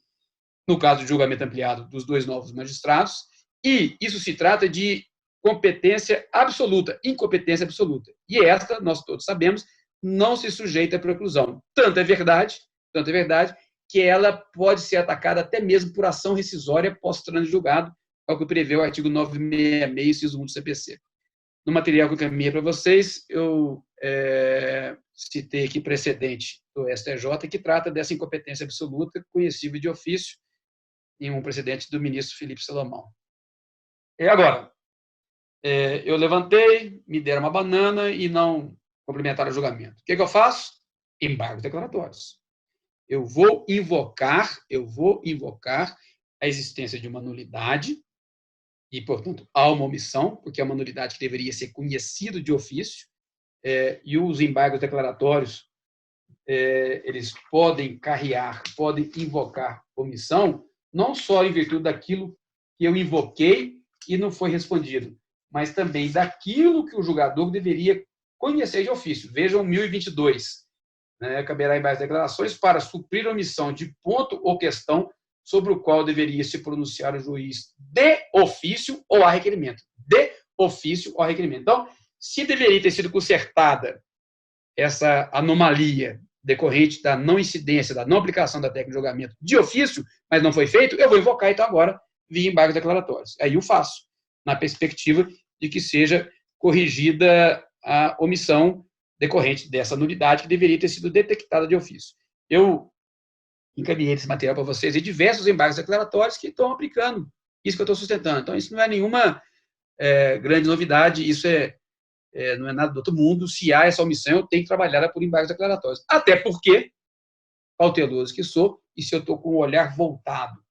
no caso do julgamento ampliado dos 2 novos magistrados, e isso se trata de competência absoluta, incompetência absoluta. E esta, nós todos sabemos, não se sujeita à preclusão. Tanto é verdade, que ela pode ser atacada até mesmo por ação rescisória pós-trânsito julgado, ao que prevê o artigo 966, inciso 1 do CPC. No material que eu encaminhei para vocês, eu citei aqui precedente do STJ, que trata dessa incompetência absoluta, conhecível de ofício, em um precedente do ministro Felipe Salomão. E agora, eu levantei, me deram uma banana e não complementaram o julgamento. O que eu faço? Embargos declaratórios. Eu vou invocar a existência de uma nulidade e, portanto, há uma omissão, porque é uma nulidade que deveria ser conhecida de ofício, e os embargos declaratórios, eles podem invocar omissão, não só em virtude daquilo que eu invoquei e não foi respondido, mas também daquilo que o julgador deveria conhecer de ofício. Vejam 1022. Caberá em base declarações para suprir a omissão de ponto ou questão sobre o qual deveria se pronunciar o juiz de ofício ou a requerimento. De ofício ou a requerimento. Então, se deveria ter sido consertada essa anomalia decorrente da não incidência, da não aplicação da técnica de julgamento de ofício, mas não foi feito, eu vou invocar, então, agora, via embargos declaratórios. Aí eu faço, na perspectiva de que seja corrigida a omissão decorrente dessa nulidade que deveria ter sido detectada de ofício. Eu encaminhei esse material para vocês e diversos embargos declaratórios que estão aplicando isso que eu estou sustentando. Então, isso não é nenhuma grande novidade, isso não é nada do outro mundo. Se há essa omissão, eu tenho que trabalhar por embargos declaratórios. Até porque, cauteloso que sou, e se eu estou com o olhar voltado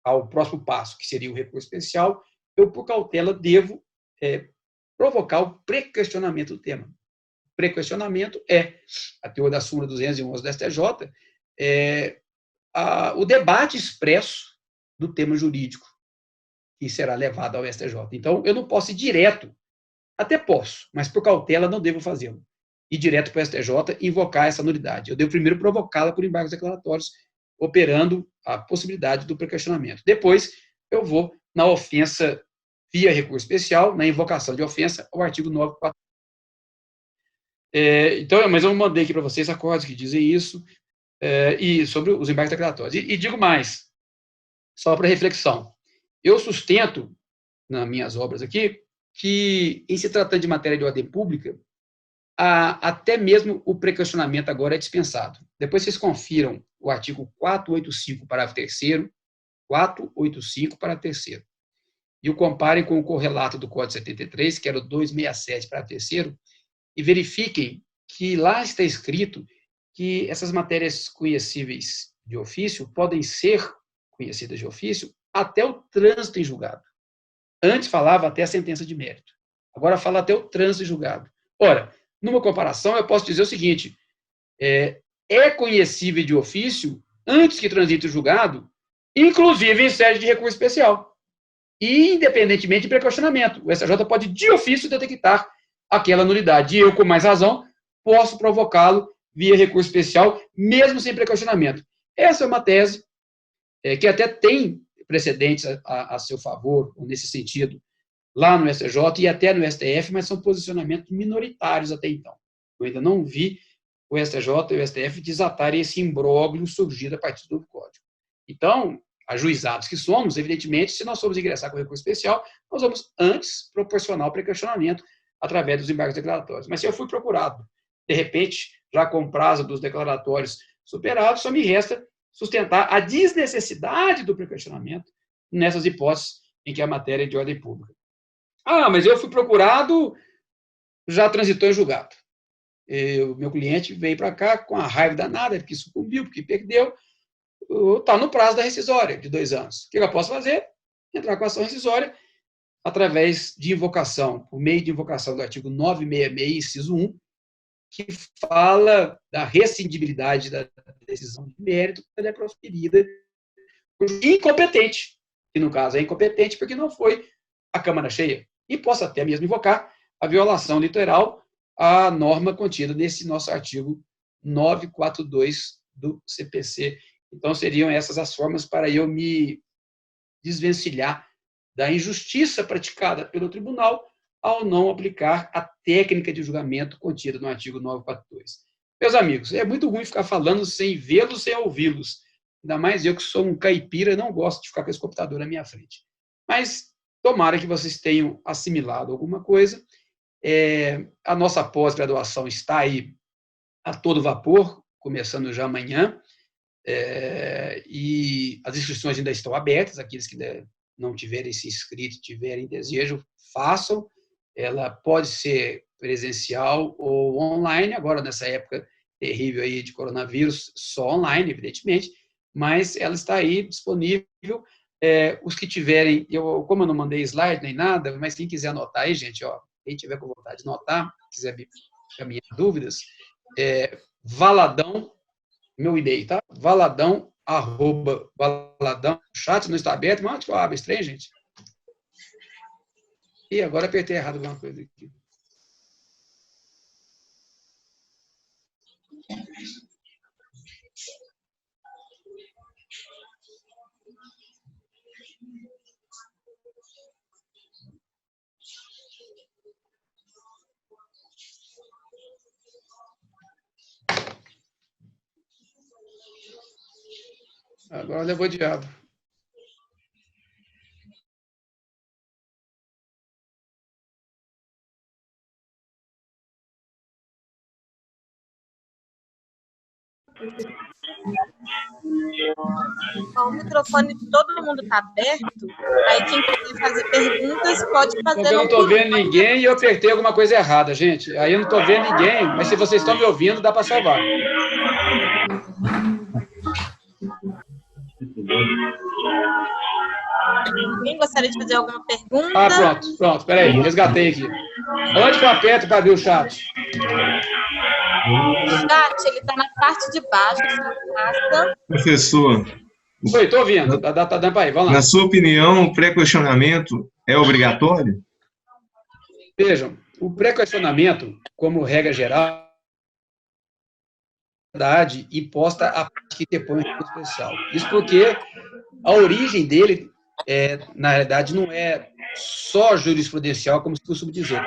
ao próximo passo, que seria o recurso especial, eu, por cautela, devo provocar o pré-questionamento do tema. Pré-questionamento a teoria da súmula 211 do STJ, o debate expresso do tema jurídico que será levado ao STJ. Então, eu não posso ir direto Até posso, mas por cautela não devo fazê-lo. Ir direto para o STJ e invocar essa nulidade. Eu devo primeiro provocá-la por embargos declaratórios, operando a possibilidade do prequestionamento. Depois, eu vou na ofensa via recurso especial, na invocação de ofensa, ao artigo 9.4. Então, mas eu mandei aqui para vocês acordos que dizem isso, e sobre os embargos declaratórios. E digo mais, só para reflexão. Eu sustento, nas minhas obras aqui, que, em se tratando de matéria de ordem pública, até mesmo o prequestionamento agora é dispensado. Depois vocês confiram o artigo 485, parágrafo 3º, 485, parágrafo 3º, e o comparem com o correlato do Código 73, que era o 267, parágrafo 3º, e verifiquem que lá está escrito que essas matérias conhecíveis de ofício podem ser conhecidas de ofício até o trânsito em julgado. Antes falava até a sentença de mérito. Agora fala até o trânsito em julgado. Ora, numa comparação, eu posso dizer o seguinte, é conhecível de ofício antes que transite o julgado, inclusive em sede de recurso especial. E, independentemente de prequestionamento, o STJ pode, de ofício, detectar aquela nulidade. E eu, com mais razão, posso provocá-lo via recurso especial, mesmo sem prequestionamento. Essa é uma tese que até tem precedentes a seu favor, nesse sentido, lá no STJ e até no STF, mas são posicionamentos minoritários até então. Eu ainda não vi o STJ e o STF desatarem esse imbróglio surgido a partir do novo Código. Então, ajuizados que somos, evidentemente, se nós formos ingressar com recurso especial, nós vamos antes proporcionar o prequestionamento através dos embargos declaratórios. Mas se eu fui procurado, de repente, já com o prazo dos declaratórios superados, só me resta sustentar a desnecessidade do prequestionamento nessas hipóteses em que a matéria é de ordem pública. Mas eu fui procurado, já transitou em julgado. O meu cliente veio para cá com a raiva danada, porque sucumbiu, porque perdeu, está no prazo da rescisória, de 2 anos. O que eu posso fazer? Entrar com a ação rescisória através de invocação, por meio de invocação do artigo 966, inciso 1, que fala da rescindibilidade da decisão de mérito quando é proferida por incompetente, que no caso é incompetente porque não foi a Câmara cheia. E posso até mesmo invocar a violação literal à norma contida nesse nosso artigo 942 do CPC. Então, seriam essas as formas para eu me desvencilhar da injustiça praticada pelo tribunal ao não aplicar a técnica de julgamento contida no artigo 942. Meus amigos, é muito ruim ficar falando sem vê-los, sem ouvi-los. Ainda mais eu que sou um caipira, não gosto de ficar com esse computador na minha frente. Mas tomara que vocês tenham assimilado alguma coisa. A nossa pós-graduação está aí a todo vapor, começando já amanhã, e as inscrições ainda estão abertas, aqueles que não tiverem se inscrito, tiverem desejo, façam. Ela pode ser presencial ou online, agora nessa época terrível aí de coronavírus, só online, evidentemente, mas ela está aí disponível. Os que tiverem, como eu não mandei slide nem nada, mas quem quiser anotar aí, gente, quem tiver com vontade de anotar, quiser me caminhar dúvidas, Valadão, meu e-mail, tá? Valadão, @valadão, o chat não está aberto, mas onde que eu abro esse trem, gente? E agora apertei errado alguma coisa aqui. Agora levou o diabo. O microfone de todo mundo está aberto, aí quem quiser fazer perguntas pode fazer. Eu não estou vendo ninguém e eu apertei alguma coisa errada, gente. Aí eu não estou vendo ninguém, mas se vocês estão me ouvindo, dá para salvar. Alguém gostaria de fazer alguma pergunta? Pronto, peraí, resgatei aqui. Onde que eu aperto para abrir o chat? O chat, ele está na parte de baixo, pasta. Professor. Oi, estou ouvindo, tá dando para ir, vamos lá. Na sua opinião, o pré-questionamento é obrigatório? Vejam, O pré-questionamento, como regra geral, é verdade imposta à parte que depõe o recurso especial. Isso porque a origem dele, na realidade, não é só jurisprudencial, como se costuma dizer.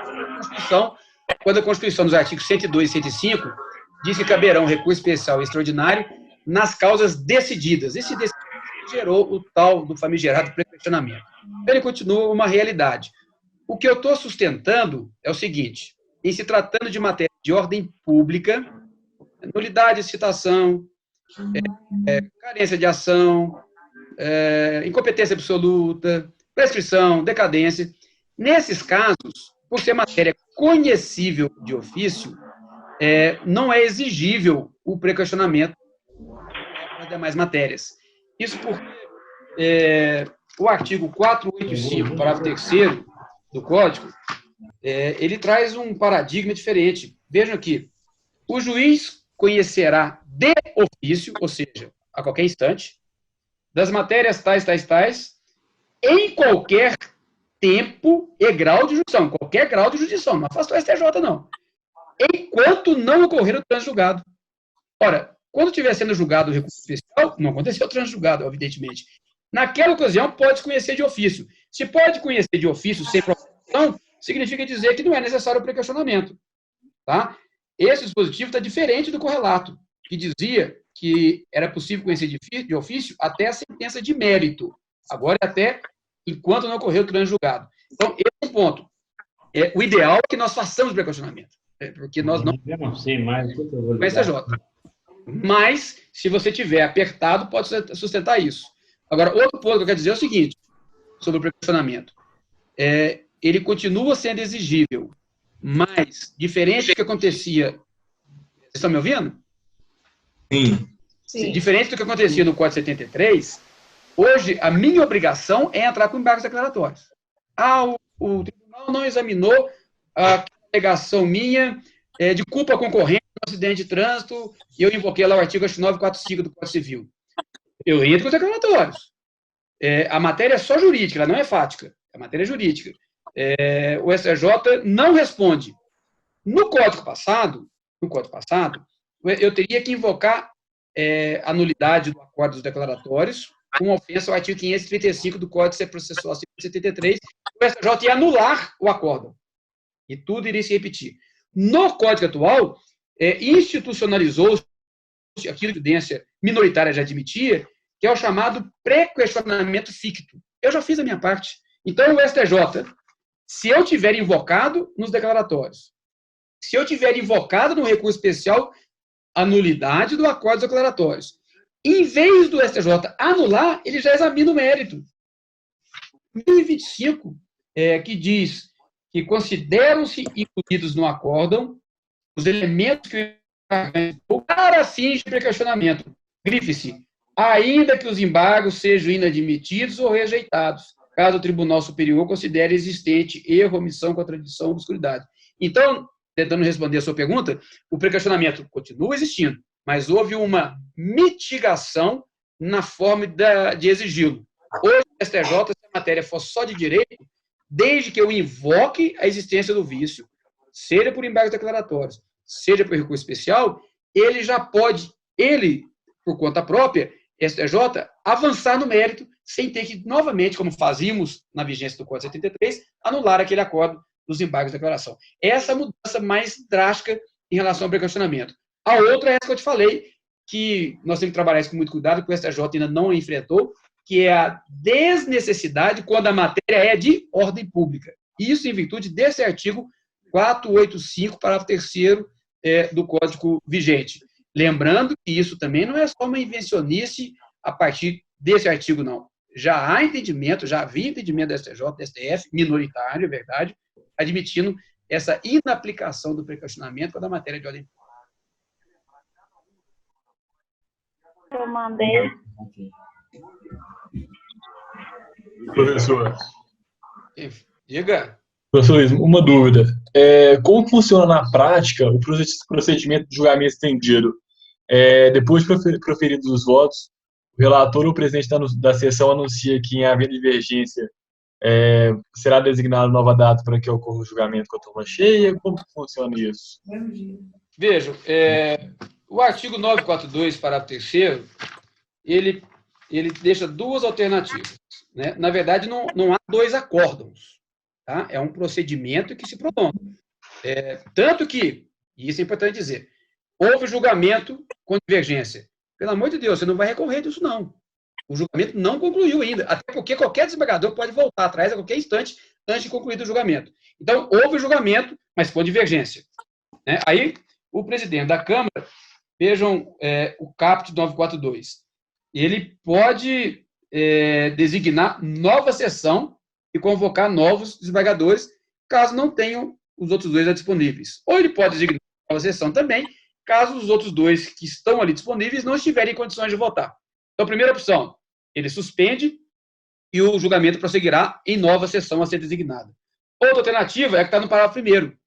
Quando a Constituição, nos artigos 102 e 105, diz que caberá um recurso especial e extraordinário nas causas decididas. Esse decidido gerou o tal do famigerado pré-questionamento. Ele continua uma realidade. O que eu estou sustentando é o seguinte: em se tratando de matéria de ordem pública, nulidade de citação, carência de ação, incompetência absoluta, prescrição, decadência, nesses casos, por ser matéria conhecível de ofício, não é exigível o pré-questionamento das demais matérias. Isso porque o artigo 485, parágrafo 3º do Código, ele traz um paradigma diferente. Vejam aqui, o juiz conhecerá de ofício, ou seja, a qualquer instante, das matérias tais, em qualquer tempo e grau de jurisdição, qualquer grau de jurisdição, não afasta o STJ, não, enquanto não ocorrer o transjulgado. Ora, quando estiver sendo julgado o recurso especial, não aconteceu o transjulgado, evidentemente. Naquela ocasião, pode conhecer de ofício. Se pode conhecer de ofício sem proposição, significa dizer que não é necessário o pré-questionamento. Tá? Esse dispositivo está diferente do correlato, que dizia que era possível conhecer de ofício até a sentença de mérito. Agora é até enquanto não ocorreu o transjulgado. Então, esse é um ponto. O ideal é que nós façamos pré-questionamento, porque nós não... Eu não sei mais. O STJ. Mas, se você tiver apertado, pode sustentar isso. Agora, outro ponto que eu quero dizer é o seguinte, sobre o pré-questionamento. Ele continua sendo exigível, mas, diferente do que acontecia... Vocês estão me ouvindo? Sim. Diferente do que acontecia no Código 73, hoje a minha obrigação é entrar com embargos declaratórios. O tribunal não examinou a alegação minha de culpa concorrente no acidente de trânsito e eu invoquei lá o artigo 945 do Código Civil. Eu entro com os declaratórios. A matéria é só jurídica, ela não é fática. A matéria é jurídica. O STJ não responde. No Código passado, eu teria que invocar a nulidade do acordo dos declaratórios com ofensa ao artigo 535 do Código Processual Civil de 73, o STJ ia anular o acordo. E tudo iria se repetir. No Código atual, institucionalizou-se aquilo que a evidência minoritária já admitia, que é o chamado pré-questionamento ficto. Eu já fiz a minha parte. Então, o STJ, se eu tiver invocado nos declaratórios, se eu tiver invocado no recurso especial a nulidade do acordo dos declaratórios, em vez do STJ anular, ele já examina o mérito. 1025, que diz que consideram-se incluídos no acórdão os elementos que para fins de pré-questionamento. Grife-se, ainda que os embargos sejam inadmitidos ou rejeitados, caso o Tribunal Superior considere existente erro, omissão, contradição ou obscuridade. Então, tentando responder a sua pergunta, o pré-questionamento continua existindo, mas houve uma mitigação na forma de exigi-lo. Hoje, o STJ, se a matéria for só de direito, desde que eu invoque a existência do vício, seja por embargos declaratórios, seja por recurso especial, ele já pode, por conta própria, STJ, avançar no mérito, sem ter que, novamente, como fazíamos na vigência do Código 73, anular aquele acordo dos embargos de declaração. Essa é a mudança mais drástica em relação ao pré-questionamento. A outra é essa que eu te falei, que nós temos que trabalhar isso com muito cuidado, que o STJ ainda não enfrentou, que é a desnecessidade quando a matéria é de ordem pública. Isso em virtude desse artigo 485, parágrafo 3º do Código vigente. Lembrando que isso também não é só uma invencionice a partir desse artigo, não. Já há entendimento, já havia entendimento do STJ, do STF, minoritário, é verdade, admitindo essa inaplicação do pré-questionamento quando a matéria é de ordem pública. Eu mandei. Professor. Diga. Professor Luiz, uma dúvida. Como funciona na prática o procedimento de julgamento estendido? Depois de proferidos os votos, o relator ou o presidente da sessão anuncia que, em havendo divergência Será designada nova data para que ocorra o julgamento com a turma cheia? Como que funciona isso? Vejam, o artigo 942, parágrafo 3º, ele deixa duas alternativas, né? Na verdade, não há dois acórdãos, tá? É um procedimento que se prolonga. Tanto que, e isso é importante dizer, houve julgamento com divergência. Pelo amor de Deus, você não vai recorrer disso, não. O julgamento não concluiu ainda, até porque qualquer desembargador pode voltar atrás a qualquer instante antes de concluir o julgamento. Então, houve julgamento, mas com divergência, né? Aí, o presidente da Câmara, vejam o caput 942, ele pode designar nova sessão e convocar novos desembargadores, caso não tenham os outros dois disponíveis. Ou ele pode designar nova sessão também, caso os outros dois que estão ali disponíveis não estiverem em condições de votar. Então, a primeira opção, ele suspende e o julgamento prosseguirá em nova sessão a ser designada. Outra alternativa é a que está no parágrafo 1º.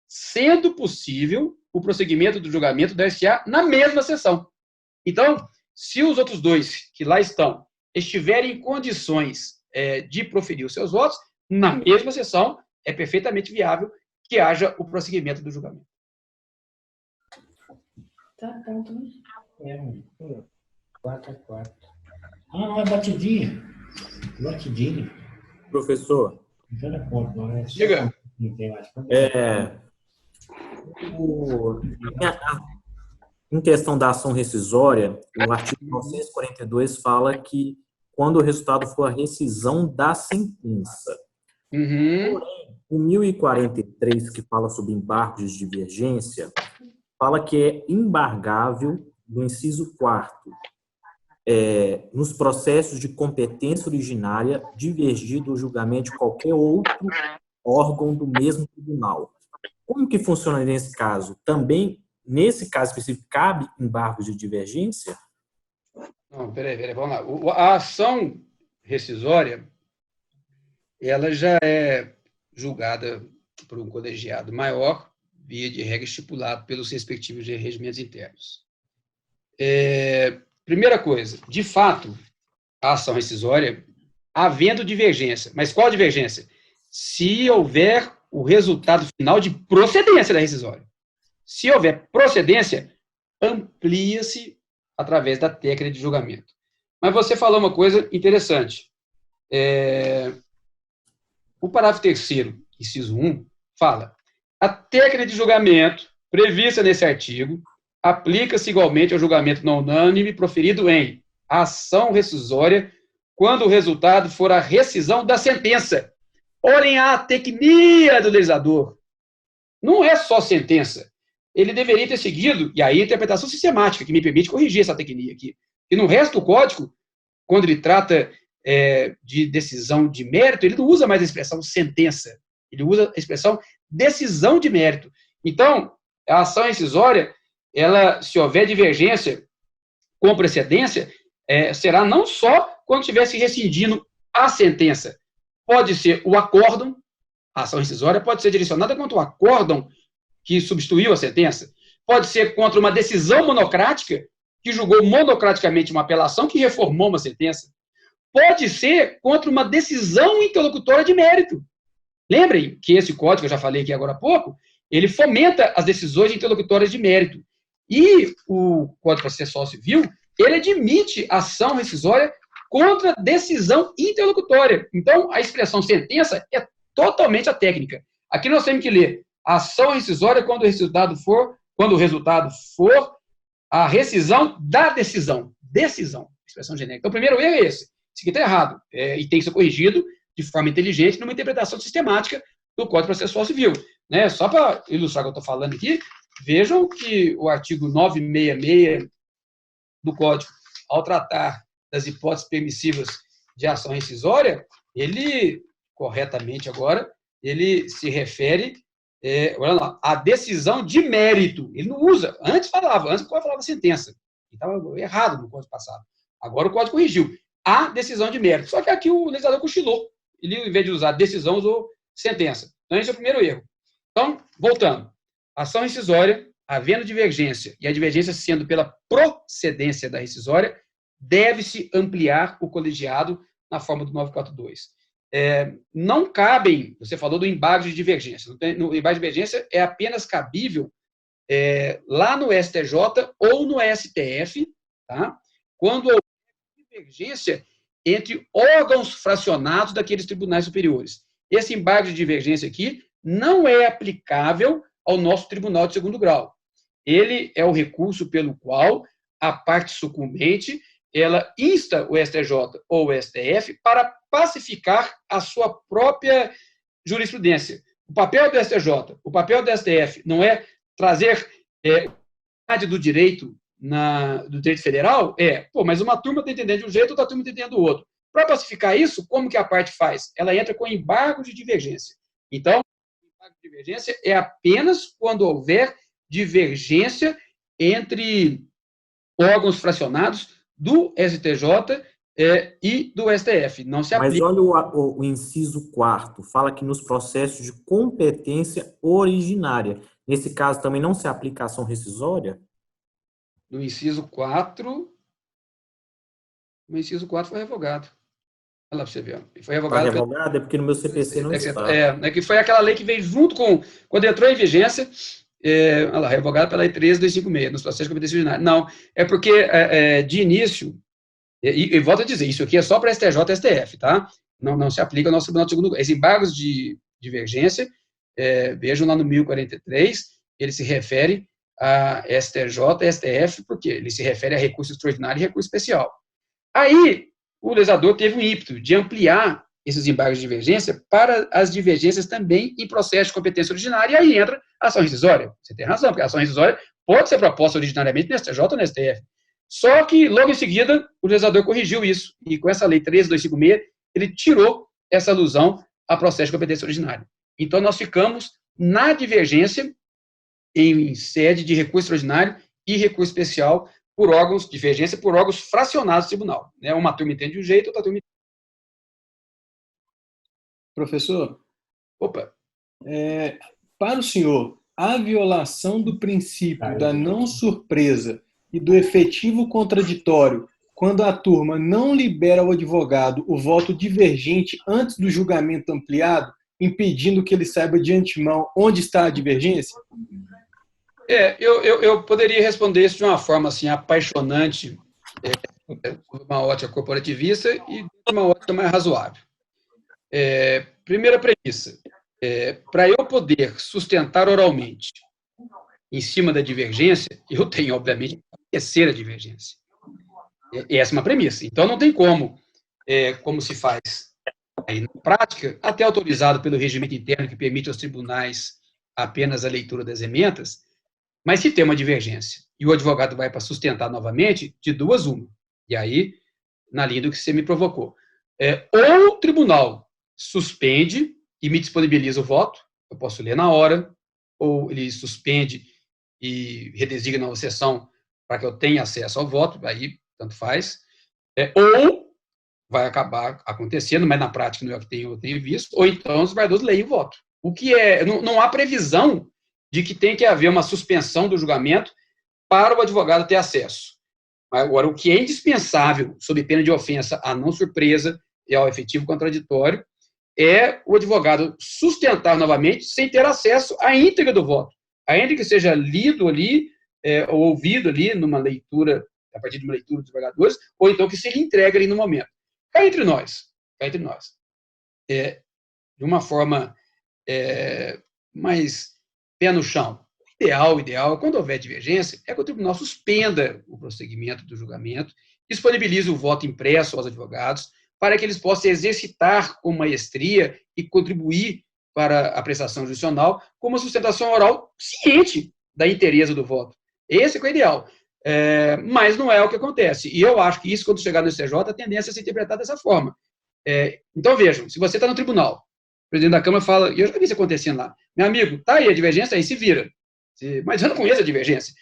Sendo possível, o prosseguimento do julgamento deve-se-á na mesma sessão. Então, se os outros dois que lá estão estiverem em condições de proferir os seus votos, na mesma sessão é perfeitamente viável que haja o prosseguimento do julgamento. Tá pronto, né? 4x4. Não, é batidinha. Batidinha. Professor, Diga. Não tem mais. Em questão da ação rescisória, o artigo 942 fala que quando o resultado for a rescisão da sentença. Uhum. O 1043, que fala sobre embargos de divergência, fala que é embargável do inciso 4º, nos processos de competência originária divergir do julgamento de qualquer outro órgão do mesmo tribunal. Como que funciona nesse caso? Também, nesse caso específico, cabe embargo de divergência? Não, peraí, vamos lá. A ação rescisória, ela já é julgada por um colegiado maior, via de regra estipulado pelos respectivos regimentos internos. Primeira coisa, de fato, a ação rescisória, havendo divergência. Mas qual divergência? Se houver o resultado final de procedência da rescisória. Se houver procedência, amplia-se através da técnica de julgamento. Mas você falou uma coisa interessante. O parágrafo 3º, inciso 1, fala: a técnica de julgamento prevista nesse artigo aplica-se igualmente ao julgamento não unânime proferido em ação rescisória quando o resultado for a rescisão da sentença. Olhem a tecnia do legislador. Não é só sentença. Ele deveria ter seguido, e aí a interpretação sistemática, que me permite corrigir essa tecnia aqui. E no resto do código, quando ele trata de decisão de mérito, ele não usa mais a expressão sentença. Ele usa a expressão decisão de mérito. Então, a ação rescisória, ela, se houver divergência com precedência, será não só quando estiver se rescindindo a sentença. Pode ser o acórdão, a ação rescisória pode ser direcionada contra o acórdão que substituiu a sentença. Pode ser contra uma decisão monocrática que julgou monocraticamente uma apelação que reformou uma sentença. Pode ser contra uma decisão interlocutória de mérito. Lembrem que esse código, eu já falei aqui agora há pouco, ele fomenta as decisões interlocutórias de mérito. E o Código Processual Civil, ele admite ação rescisória contra decisão interlocutória. Então, a expressão sentença é totalmente a técnica. Aqui nós temos que ler ação rescisória quando o resultado for a rescisão da decisão. Decisão, expressão genérica. Então, o primeiro erro é esse. Isso aqui está errado. E tem que ser corrigido de forma inteligente numa interpretação sistemática do Código Processual Civil. Né? Só para ilustrar o que eu estou falando aqui, vejam que o artigo 966 do Código, ao tratar das hipóteses permissivas de ação rescisória, ele, corretamente agora, ele se refere, olha lá, à decisão de mérito. Ele não usa, antes o Código falava sentença. Estava errado no Código passado. Agora o Código corrigiu. A decisão de mérito. Só que aqui o legislador cochilou. Ele, em vez de usar decisão, usou sentença. Então, esse é o primeiro erro. Então, voltando. Ação rescisória, havendo divergência, e a divergência sendo pela procedência da rescisória, deve-se ampliar o colegiado na forma do 942. não cabem, você falou do embargo de divergência. No embargo de divergência é apenas cabível lá no STJ ou no STF, tá? Quando houver divergência entre órgãos fracionados daqueles tribunais superiores. Esse embargo de divergência aqui não é aplicável ao nosso tribunal de segundo grau. Ele é o recurso pelo qual a parte sucumbente ela insta o STJ ou o STF para pacificar a sua própria jurisprudência. O papel do STJ, o papel do STF não é trazer do direito do direito federal, mas uma turma está entendendo de um jeito, outra turma está entendendo do outro. Para pacificar isso, como que a parte faz? Ela entra com embargo de divergência. Então, o embargo de divergência é apenas quando houver divergência entre órgãos fracionados do STJ e do STF. Não se aplica. Mas olha o inciso 4º, fala que nos processos de competência originária. Nesse caso, também não se aplica a ação rescisória? No inciso 4, o inciso 4 foi revogado. Olha lá para você ver. Foi revogado. Está revogado? É porque no meu CPC não está. Que foi aquela lei que veio junto com... Quando entrou em vigência, olha lá, revogado pela Lei 13.256, nos processos de competência originária. Não, é porque, de início, e volto a dizer, isso aqui é só para STJ e STF, tá? Não se aplica ao nosso Tribunal de Segundo Grau. Esses embargos de divergência, vejam lá no 1043, ele se refere a STJ e STF, porque ele se refere a recurso extraordinário e recurso especial. Aí, o legislador teve o ímpeto de ampliar esses embargos de divergência para as divergências também em processo de competência originária, e aí entra a ação rescisória. Você tem razão, porque a ação rescisória pode ser proposta originariamente no STJ ou no STF. Só que, logo em seguida, o legislador corrigiu isso, e com essa Lei 13.256, ele tirou essa alusão a processo de competência originária. Então, nós ficamos na divergência em sede de recurso extraordinário e recurso especial por órgãos, divergência por órgãos fracionados do tribunal. Uma turma entende de um jeito, outra turma entende. Professor? Opa. Para o senhor, a violação do princípio da não surpresa e do efetivo contraditório quando a turma não libera ao advogado o voto divergente antes do julgamento ampliado, impedindo que ele saiba de antemão onde está a divergência? Eu poderia responder isso de uma forma assim, apaixonante, uma ótica corporativista e de uma ótica mais razoável. Primeira premissa, para eu poder sustentar oralmente em cima da divergência, eu tenho, obviamente, que conhecer a divergência. Essa é uma premissa. Então, não tem como se faz aí na prática, até autorizado pelo regimento interno que permite aos tribunais apenas a leitura das emendas, mas se tem uma divergência e o advogado vai para sustentar novamente, de duas uma. E aí, na linha do que você me provocou. Ou o tribunal suspende e me disponibiliza o voto, eu posso ler na hora, ou ele suspende e redesigna uma sessão para que eu tenha acesso ao voto, aí tanto faz. Ou vai acabar acontecendo, mas na prática não é o que eu tenho visto, ou então os guardados leem o voto. O que não há previsão de que tem que haver uma suspensão do julgamento para o advogado ter acesso. Agora, o que é indispensável, sob pena de ofensa à não surpresa e ao efetivo contraditório, é o advogado sustentar novamente sem ter acesso à íntegra do voto. Ainda que seja lido ali, ou ouvido ali numa leitura, a partir de uma leitura dos advogadores, ou então que se lhe entregue ali no momento. Cá entre nós. De uma forma mais pé no chão. O ideal, quando houver divergência, é que o tribunal suspenda o prosseguimento do julgamento, disponibilize o voto impresso aos advogados, para que eles possam exercitar com maestria e contribuir para a prestação judicial com uma sustentação oral ciente da inteireza do voto. Esse é o ideal. Mas não é o que acontece. E eu acho que isso, quando chegar no STJ, a tendência é se interpretar dessa forma. Então, vejam, se você está no tribunal, o presidente da Câmara fala, e eu já vi isso acontecendo lá, meu amigo, tá aí a divergência, aí se vira. Mas eu não conheço a divergência.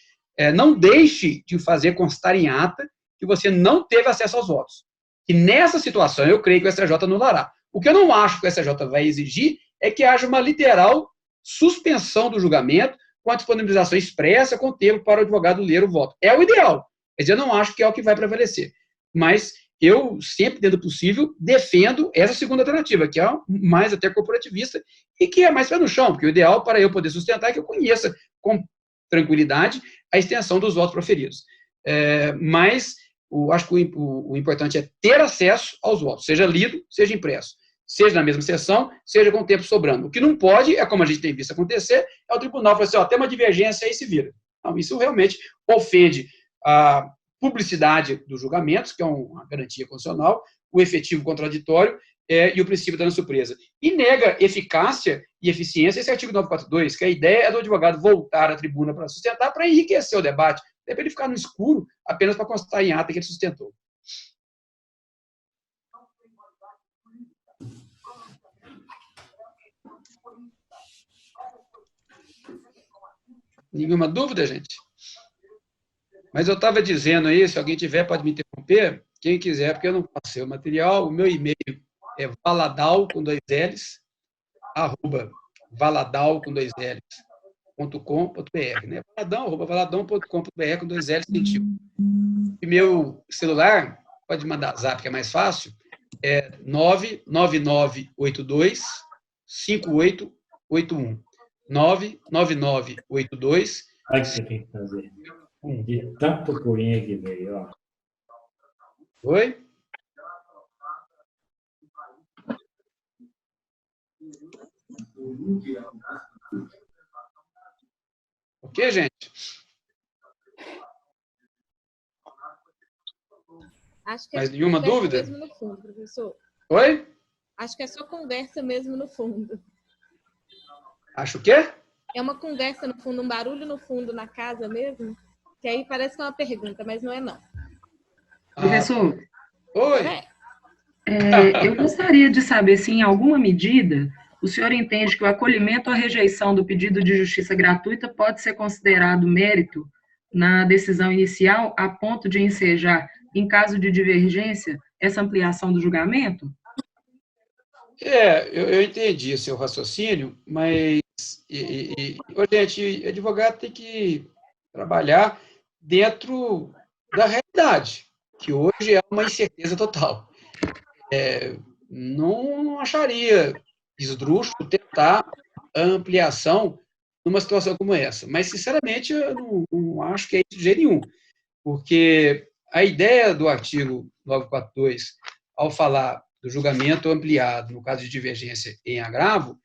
Não deixe de fazer constar em ata que você não teve acesso aos votos. E nessa situação, eu creio que o STJ anulará. O que eu não acho que o STJ vai exigir é que haja uma literal suspensão do julgamento com a disponibilização expressa com tempo para o advogado ler o voto. É o ideal. Quer dizer, eu não acho que é o que vai prevalecer. Mas eu sempre, dentro do possível, defendo essa segunda alternativa, que é mais até corporativista e que é mais pé no chão, porque o ideal para eu poder sustentar é que eu conheça com tranquilidade a extensão dos votos proferidos. Mas acho que o importante é ter acesso aos votos, seja lido, seja impresso, seja na mesma sessão, seja com o tempo sobrando. O que não pode, é como a gente tem visto acontecer, é o tribunal falar assim, tem uma divergência, aí se vira. Não, isso realmente ofende a publicidade dos julgamentos, que é uma garantia constitucional, o efetivo contraditório e o princípio da não surpresa. E nega eficácia e eficiência esse artigo 942, que a ideia é do advogado voltar à tribuna para sustentar, para enriquecer o debate, não é para ele ficar no escuro apenas para constar em ata que ele sustentou. Nenhuma dúvida, gente? Mas eu estava dizendo aí, se alguém tiver, pode me interromper, quem quiser, porque eu não passei o material, o meu e-mail é valadal, com 2 L's, @valadal, com 2 L's, .com.br, né? valadão.com.br, com 2 L's, sentiu. E meu celular, pode mandar zap, que é mais fácil, é 99982-5881. 99982. Olha o que você tem que fazer. De tanto corinha que veio, ó. Oi? Ok, gente? Acho que Mais nenhuma dúvida? mesmo no fundo, professor. Oi? Acho que é só conversa mesmo no fundo. Acho o quê? É uma conversa no fundo, um barulho no fundo na casa mesmo, que aí parece que é uma pergunta, mas não é não. Professor, Oi? eu gostaria de saber se, em alguma medida, o senhor entende que o acolhimento ou a rejeição do pedido de justiça gratuita pode ser considerado mérito na decisão inicial, a ponto de ensejar, em caso de divergência, essa ampliação do julgamento? Eu entendi o seu raciocínio, mas, gente, advogado tem que trabalhar dentro da realidade, que hoje é uma incerteza total. Não acharia esdrúxulo tentar a ampliação numa situação como essa, mas, sinceramente, eu não acho que é isso de jeito nenhum, porque a ideia do artigo 942, ao falar do julgamento ampliado, no caso de divergência em agravo,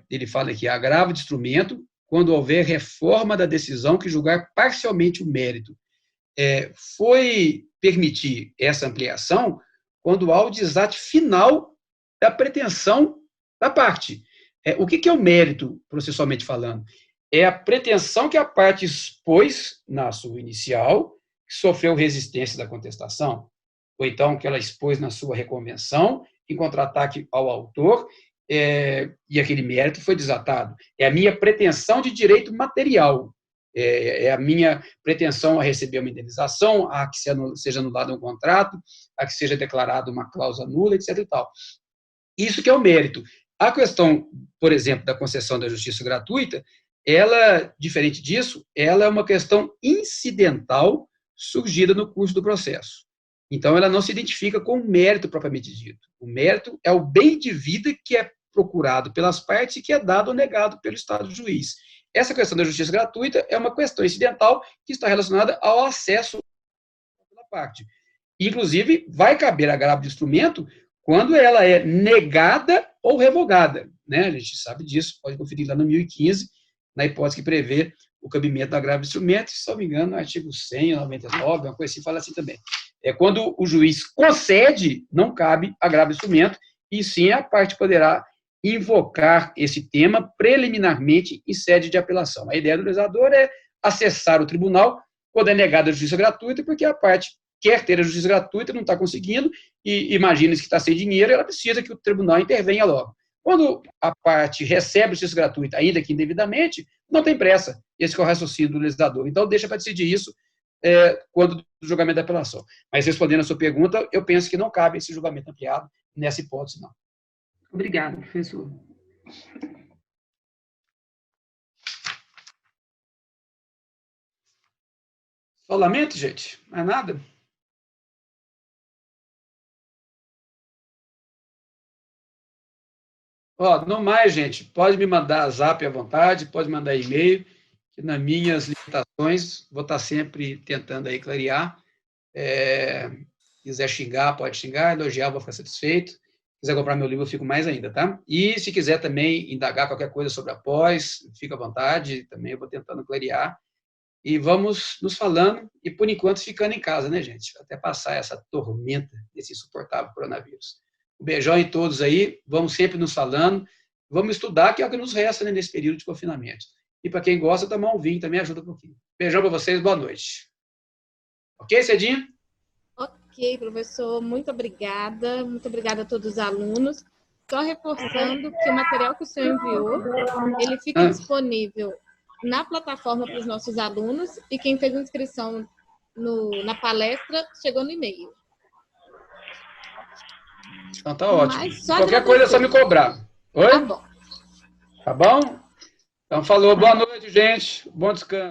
ele fala que agravo de instrumento quando houver reforma da decisão que julgar parcialmente o mérito. Foi permitir essa ampliação quando há o desate final da pretensão da parte. O que é o mérito, processualmente falando? É a pretensão que a parte expôs na sua inicial, que sofreu resistência da contestação, ou então que ela expôs na sua reconvenção, em contra-ataque ao autor, e aquele mérito foi desatado. É a minha pretensão de direito material, é a minha pretensão a receber uma indenização, a que seja anulado um contrato, a que seja declarada uma cláusula nula, etc. e tal. Isso que é o mérito. A questão, por exemplo, da concessão da justiça gratuita, ela, diferente disso, ela é uma questão incidental surgida no curso do processo. Então, ela não se identifica com o mérito propriamente dito. O mérito é o bem de vida que é procurado pelas partes e que é dado ou negado pelo Estado juiz. Essa questão da justiça gratuita é uma questão incidental que está relacionada ao acesso pela parte. Inclusive, vai caber agravo de instrumento quando ela é negada ou revogada. Né? A gente sabe disso, pode conferir lá no 1015, na hipótese que prevê o cabimento do agravo de instrumento, se não me engano, no artigo 100, 99, uma coisa assim, fala assim também. Quando o juiz concede, não cabe agravo de instrumento, e sim a parte poderá invocar esse tema preliminarmente em sede de apelação. A ideia do legislador é acessar o tribunal quando é negada a justiça gratuita, porque a parte quer ter a justiça gratuita, não está conseguindo, e imagina-se que está sem dinheiro, ela precisa que o tribunal intervenha logo. Quando a parte recebe a justiça gratuita, ainda que indevidamente, não tem pressa. Esse é o raciocínio do legislador. Então, deixa para decidir isso quando do julgamento da apelação. Mas, respondendo a sua pergunta, eu penso que não cabe esse julgamento ampliado nessa hipótese, não. Obrigada, professor. Só lamento, gente. Mais nada. Ó, não mais, gente, pode me mandar zap à vontade, pode mandar e-mail, que nas minhas limitações vou estar sempre tentando aí clarear. Quiser xingar, pode xingar, elogiar, vou ficar satisfeito. Quiser comprar meu livro, eu fico mais ainda, tá? E se quiser também indagar qualquer coisa sobre a pós, fica à vontade, também eu vou tentando clarear. E vamos nos falando, e por enquanto ficando em casa, né, gente? Até passar essa tormenta desse insuportável coronavírus. Um beijão em todos aí, vamos sempre nos falando, vamos estudar, que é o que nos resta, né, nesse período de confinamento. E para quem gosta, tomar um vinho também ajuda um pouquinho. Beijão para vocês, boa noite. Ok, Cedinho? Ok, professor, muito obrigada a todos os alunos. Só reforçando que o material que o senhor enviou, ele fica disponível na plataforma para os nossos alunos e quem fez inscrição na palestra chegou no e-mail. Então tá ótimo. Mas só Qualquer coisa é só me cobrar. Oi? Tá bom. Tá bom? Então falou, boa noite, gente. Bom descanso.